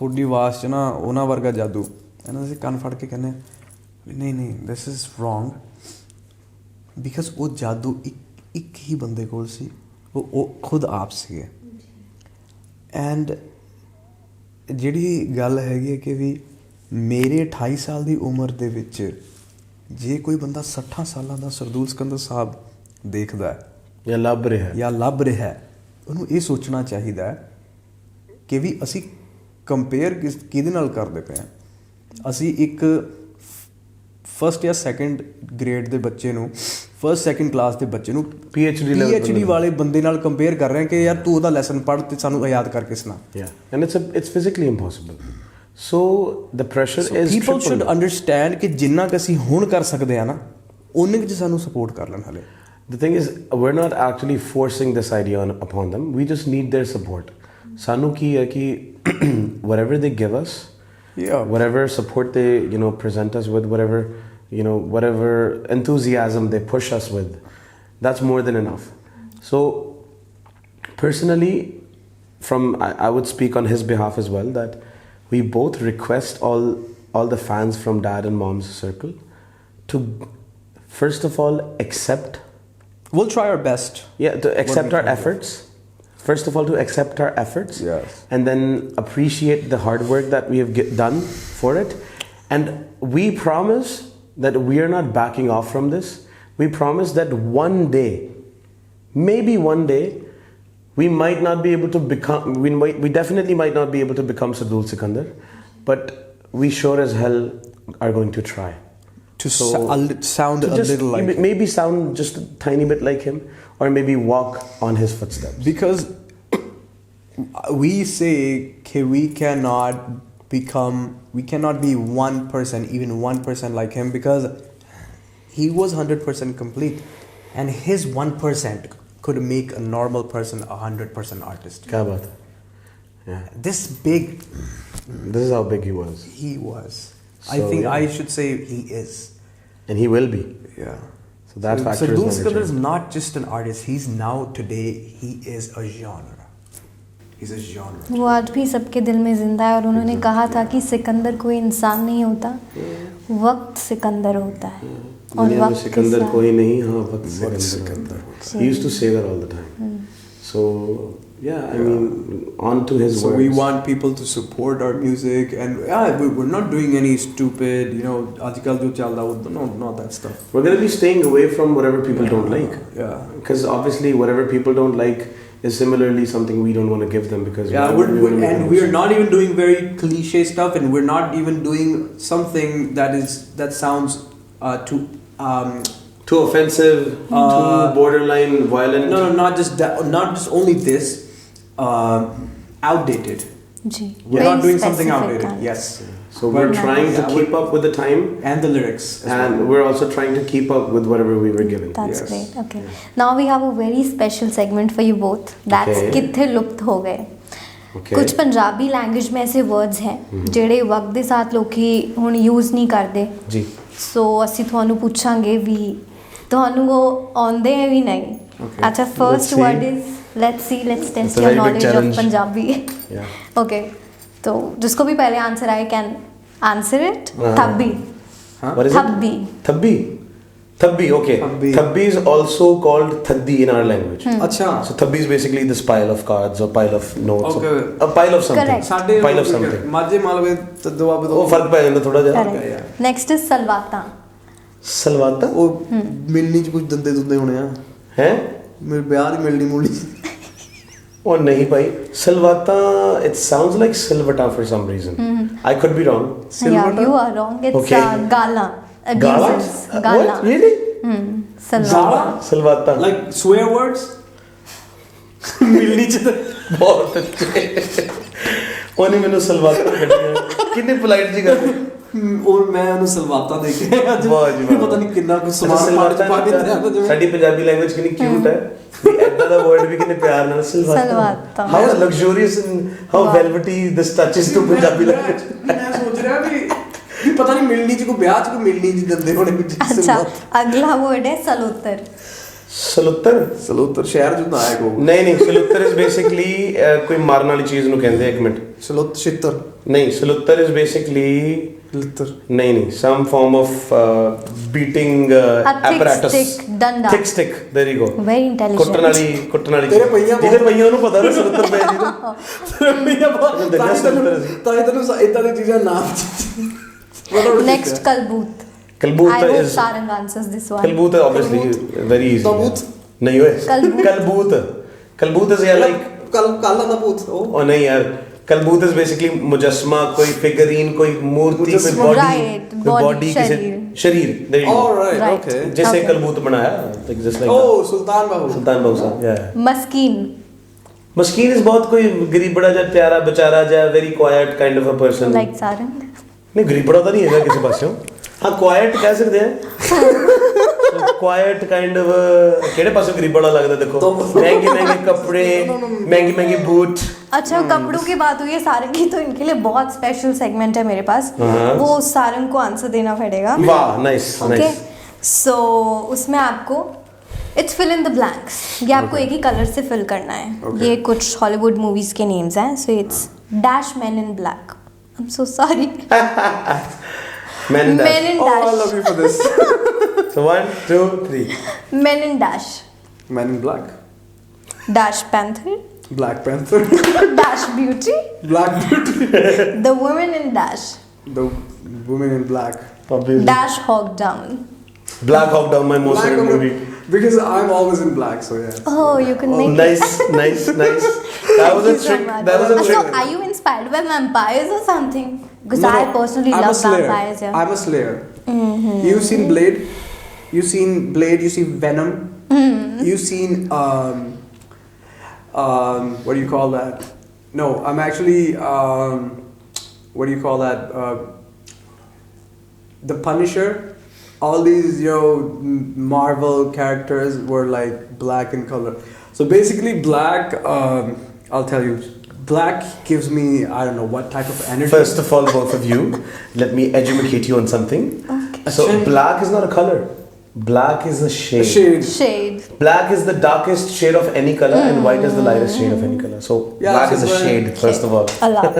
थोड़ी आवाज़ च ना ओना वर्गा जादू, and ऐसे कान फाड़ के कहने नहीं this is wrong, because वो जादू एक ही बंदे कोल सी, वो खुद आप सीगे. And ਜਿਹੜੀ ਗੱਲ ਹੈਗੀ ਹੈ ਕਿ ਵੀ ਮੇਰੇ 28 ਸਾਲ ਦੀ ਉਮਰ ਦੇ ਵਿੱਚ ਜੇ ਕੋਈ ਬੰਦਾ 60 ਸਾਲਾਂ ਦਾ ਸਰਦੂਲ ਸਿਕੰਦਰ ਸਾਹਿਬ ਦੇਖਦਾ ਹੈ ਜਾਂ ਲੱਭ ਰਿਹਾ ਹੈ ਉਹਨੂੰ ਇਹ ਸੋਚਣਾ ਚਾਹੀਦਾ ਹੈ ਕਿ ਵੀ ਅਸੀਂ ਕੰਪੇਅਰ ਕਿਹਦੇ ਨਾਲ ਕਰਦੇ ਪਏ ਹਾਂ. ਅਸੀਂ ਇੱਕ ਫਸਟ ਜਾਂ ਸੈਕੰਡ ਗ੍ਰੇਡ ਦੇ ਬੱਚੇ ਨੂੰ ਫਸਟ ਸੈਕੰਡ ਕਲਾਸ ਦੇ ਬੱਚੇ ਨੂੰ PhD ਵਾਲੇ ਬੰਦੇ ਨਾਲ ਕੰਪੇਅਰ ਕਰ ਰਹੇ ਹਾਂ ਕਿ ਯਾਰ ਤੂੰ ਉਹਦਾ ਲੈਸਨ ਪੜ੍ਹ ਤੇ ਸਾਨੂੰ ਯਾਦ ਕਰਕੇ ਸੁਣਾ. And it's physically impossible. So the pressure is people should understand ਕਿ ਜਿੰਨਾ ਕਿ ਅਸੀਂ ਹੁਣ ਕਰ ਸਕਦੇ ਆ ਨਾ ਉਹਨੇ ਕਿ ਸਾਨੂੰ ਸਪੋਰਟ ਕਰ ਲੈਣ ਹਲੇ. The thing is, we're not actually forcing this idea upon them. We just need their support. Sanu ki hai ki whatever they give us, whatever support they present us with, whatever enthusiasm they push us with, that's more than enough. So personally, I would speak on his behalf as well, that we both request all the fans from Dad and Mom's circle to first of all accept. We'll try our best. Yeah, to accept our efforts. First of all, to accept our efforts. Yes. And then appreciate the hard work that we have done for it. And we promise that we are not backing off from this. We promise that one day, maybe one day, we might not be able to become, we definitely might not be able to become Sardul Sikandar, but we sure as hell are going to try. To sound a little like him. Maybe sound just a tiny bit like him, or maybe walk on his footsteps. Because we say we cannot be 1%, even 1% like him, because he was 100% complete, and his 1% could make a normal person 100% artist. Kya baat hai? Yeah. This is how big he was. He was. I think I should say he is. And he will be. Yeah. So that factor Sardul is Sikandar is not just an artist. He's now today, he is a genre. He's a genre. वो आज भी सबके दिल में जिंदा है, और उन्होंने कहा था कि सिकंदर कोई इंसान नहीं होता, वक्त सिकंदर होता है. और वक्त सिकंदर कोई नहीं, हाँ वक्त Sikandar. He used to say that all the time. So yeah, I mean, on to his words. So we want people to support our music, and we're not doing any stupid, आजकल जो चल रहा है, not that stuff. We're going to be staying away from whatever people don't like. Yeah. Because obviously whatever people don't like is similarly something we don't want to give them, because we're not even doing very cliche stuff, and we're not even doing something that sounds too offensive, too borderline violent. No, not just that, not just only this, outdated. We're not doing something outdated. Yes. So we're trying to keep up with the time and the lyrics, and we're also trying to keep up with whatever we were given. That's great. Okay. Now we have a very special segment for you both. That's कित्थे लुप्त हो गए. कुछ Punjabi language में ऐसे words हैं ਜਿਹੜੇ वक्त ਦੇ साथ ਲੋਕੀ ਹੁਣ यूज नहीं करते. जी. ਸੋ ਅਸੀਂ ਤੁਹਾਨੂੰ ਪੁੱਛਾਂਗੇ ਵੀ ਤੁਹਾਨੂੰ ਉਹ ਆਉਂਦੇ ਹੈ ਵੀ ਨਹੀਂ Okay. ਅੱਛਾ Let's first see. Word is let's see let's It's test a your very big knowledge of challenge. Punjabi Yeah. Okay तो जिसको भी पहले आंसर आए कैन आंसर इट हाँ. थब्बी What is it? थब्बी Thabbi. Thabbi, okay. Thabbi. Thabbi is also called thaddi in our language. अच्छा So thabbi is basically this pile of cards or pile of notes. Okay. A pile of something. Correct. ਸਾਡੇ Pile of something. ਮਾਝੇ ਮਾਲਵੇ ਤੇ ਦੁਆਬੇ ਉਹ ਫਰਕ ਪੈ ਜਾਂਦਾ ਥੋੜਾ ਜਿਹਾ करेक्ट नेक्स्ट इज सलवाता ਸਲਵਾਤਾ ਉਹ ਮਿਲਣੀ ਚ ਕੁਝ ਦੰਦੇ ਦੁੰਦੇ ਹੋਣੇ ਆ ਹੈ ਮੇਰੇ ਵਿਆਹ ਦੀ ਮਿਲਣੀ ਮੁਲਣੀ ਉਹ ਨਹੀਂ ਭਾਈ ਸਲਵਾਤਾ it sounds like silvata for some reason. I could be wrong. Yeah, you are wrong. It's Okay. Gala. Gala? Abusers. Gala. What? Really? Salwata. ਸਲਵਾਤਾ ਲਾਈਕ ਸਵੇਅਰ ਵਰਡਸ ਮਿਲਣੀ ਚ ਬਹੁਤ ਅੱਛੇ ਉਹਨੇ ਮੈਨੂੰ ਸਲਵਾਤਾ ਕੱਢਿਆ ਕਿੰਨੇ ਪੋਲਾਈਟ ਜੀ ਕਰਦੇ ਉਹ ਮੈਂ ਉਹਨੂੰ ਸਲਵਾਤਾ ਦੇ ਕੇ ਅੱਜ ਵਾਹ ਜੀ ਵਾਹ। ਪਤਾ ਨਹੀਂ ਕਿੰਨਾ ਕੁ ਅੱਛਾ, ਸਮਾਨ ਪਾ ਸਲਵਾਤਾ ਕੇ ਦਿਆ ਸਾਡੀ ਪੰਜਾਬੀ ਲੈਂਗੁਏਜ ਕਿੰਨੀ ਕਿਊਟ ਹੈ ਵੀ ਐਦਾਂ ਦਾ ਵਰਡ ਵੀ ਕਿੰਨੇ ਪਿਆਰ ਨਾਲ ਸਲਵਾਤਾ ਸਲਵਾਤਾ। How luxurious and how velvety this touches to Punjabi language ਮੈਂ ਸੋਚ ਰਿਹਾ ਵੀ ਪਤਾ ਨਹੀਂ ਮਿਲਣੀ ਚ ਕੋਈ ਵਿਆਹ ਚ ਕੋਈ ਮਿਲਣੀ ਚ ਦਿੰਦੇ ਹੋਣੇ ਕੁਝ अच्छा अगला वर्ड है सलोतर ਸਲੁੱਤਰ ਸਲੋਤਰ ਸ਼ਹਿਰ ਚ ਹੁੰਦਾ ਹੈ ਕੋ ਨਹੀਂ ਨਹੀਂ ਸਲੁੱਤਰ ਇਜ਼ ਬੇਸਿਕਲੀ ਕੋਈ ਮਾਰਨ ਵਾਲੀ ਚੀਜ਼ ਨੂੰ ਕਹਿੰਦੇ ਆ ਇੱਕ ਮਿੰਟ ਸਲੋਤ ਛਿੱਤਰ ਨਹੀਂ ਸਲੁੱਤਰ ਇਜ਼ ਬੇਸਿਕਲੀ ਲਿੱਤਰ नहीं नहीं some form of beating thick apparatus stick, danda. thick stick there you go Very intelligent. ਕੁੱਟਣ ਵਾਲੀ ਤੇਰੇ ਪਈਆਂ ਜਿਹਦੇ ਪਈਆਂ ਉਹਨੂੰ ਪਤਾ ਨਾ ਸਲੁੱਤਰ ਪੈ ਜੀ ਤਾਂ ਇਹ ਤੈਨੂੰ ਇਦਾਂ ਦੀ ਚੀਜ਼ਾਂ ਨਾਮ Next kalboot. ਕਲਬੂਤ I hope is Sarang answers this one. ਕਲਬੂਤ obviously very easy ਤਾਬੂਤ? ਨਹੀਂ ਓਏ ਕਲਬੂਤ। ਕਲਬੂਤ is yeah like ਕੱਲ ਦਾ ਭੂਤ ਉਹ oh नहीं यार कलबूत इज बेसिकली मुजस्मा कोई फिगरीन कोई मूर्ति कोई मुजस्मा। बॉडी Right, कोई body, बॉडी किसी शरीर। शरीर there you go alright Right. Okay जैसे Okay. कलबूत बनाया like just like ओ सुल्तान बाबू सुल्तान बाबू साहब yeah Maskin. मस्कीन इज बहुत कोई गरीब बड़ा जा प्यारा बेचारा जा very quite kind of a person Like Sarang. नहीं गरीब बड़ा तो नहीं है किसी पास हाँ क्वाइट कह सकते हैं क्वाइट काइंड ऑफ केड़े पासों गरीब बड़ा लगता देखो महंगे महंगे कपड़े महंगी महंगी बूट अच्छा कपड़ों की बात हुई है सारंग की तो इनके लिए बहुत स्पेशल सेगमेंट है मेरे पास हाँ। वो सारंग को आंसर देना पड़ेगा वाह नाइस ओके नाइस सो उसमें आपको it's fill in the blanks ये आपको एक ही कलर से फिल करना है Okay. ये कुछ हॉलीवुड मूवीज के नेम्स हैं so it's dash man in black I am so sorry Men in man dash. In Oh, I love dash you for this. So 1 2 3 man in dash Man in Black, dash panther Black Panther, dash beauty Black Beauty, the women in dash the Woman in Black. obviously dash hoc down Black Hawk Down my most Black favorite woman- movie Because I'm always in black, so yeah. Oh, you can make nice nice nice that was a Thank you so trick much. that was a So, trick are you inspired by vampires or something? Because No, I no, personally I'm a love slayer. vampires. Yeah. I'm a slayer. You've seen Blade. You've seen Blade. You see Venom. You've seen what do you call that? No, I'm actually what do you call that? The Punisher. All these Marvel characters were like black in color. So basically, black. I'll tell you. Black gives me I don't know what type of energy. first of all both of you let me educate you on something Okay. so Shade. black is not a color black is a shade. Shade. Shade. Black is the darkest shade of any color and white is the lightest shade of any color. So Yeah, black is a this is shade first of all. A lot.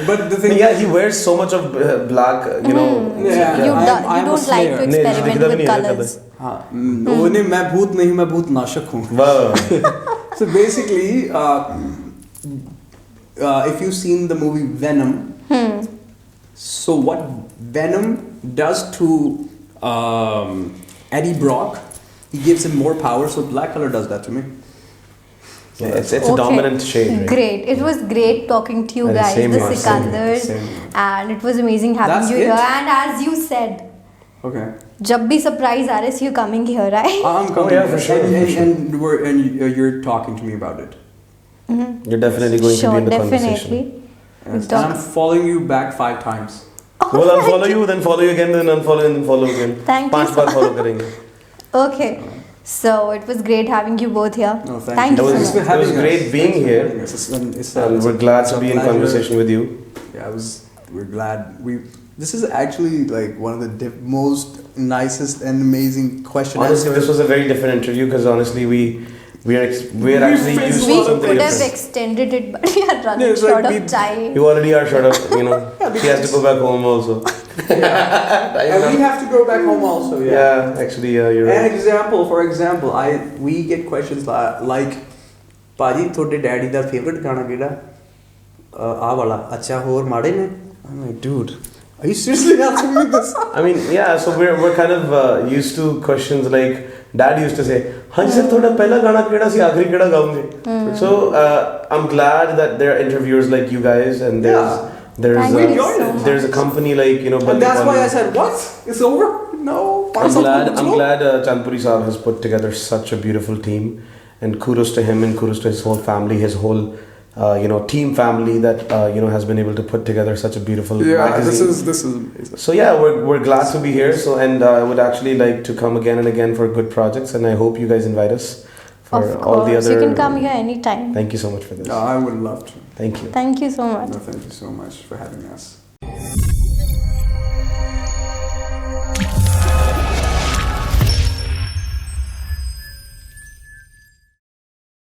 But the thing. Yeah, he wears so much of black, you know. Yeah. You, I'm you a don't like slayer. to नहीं, experiment दिखता भी with नहीं है colors. हाँ वो नहीं मैं भूत नहीं मैं भूत नाशक हूँ. Wow. So basically, if you've seen the movie Venom, so what Venom does to Eddie Brock, he gives him more power. So black color does that to me. Yeah, it's a dominant shade. Right? Great. It was great talking to you And guys, same the here, Sikandars, same. and it was amazing having That's you it? here. And as you said, Okay. जब भी surprise आ रहे so you coming here, right? I'm coming. yeah, for sure, for sure. And you're talking to me about it. You're definitely going to Sure, be in the definitely. conversation. We'll And talk. I'm following you back 5 times. We'll unfollow you, then follow you again, then unfollow and then follow again. Thank you 5 so bar follow करेंगे. Okay. So it was great having you both here. No, Thank you It so was- much. it was great being here. It's, And we're glad to be in conversation with you. Yeah, we're glad This is actually like one of the most nicest and amazing question Honestly, answers. this was a very different interview because honestly, we are actually faced used We to something could have different. extended it, but we are running Yeah, it's like short we- of time. You already are short of, you know. She has to go back home also. And we have to go back home also. Yeah, actually, you're An right. example, for example, we get questions like, "Paji, ਤੁਹਾਡੇ daddy ਦਾ favorite ਗਾਣਾ ਕਿਹੜਾ?" ਆਹ ਵਾਲਾ ਅੱਛਾ ਹੋਰ ਮਾੜੇ ਨੇ? I'm like, dude, are you seriously asking me this? I mean, yeah, so we're kind of used to questions like dad used to say, "Hanji sir, ਤੁਹਾਡਾ ਪਹਿਲਾ ਗਾਣਾ ਕਿਹੜਾ ਸੀ ਆਖਰੀ ਕਿਹੜਾ ਗਾਉਂਗੇ?" So I'm glad that there are interviewers like you guys and there's Thank you so there's a much. company like, you know, And that's why I Balli. said, what? It's over? No. I'm glad Chandpuri Saab has put together such a beautiful team, and kudos to him and kudos to his whole family, his whole team family that has been able to put together such a beautiful magazine. this is amazing. So yeah, we're glad to be here. So and I would actually like to come again and again for good projects, and I hope you guys invite us for Of all the course, other. you can come here anytime. Thank you so much for this. I would love to. Thank you. Thank you so much. No, thank you so much for having us.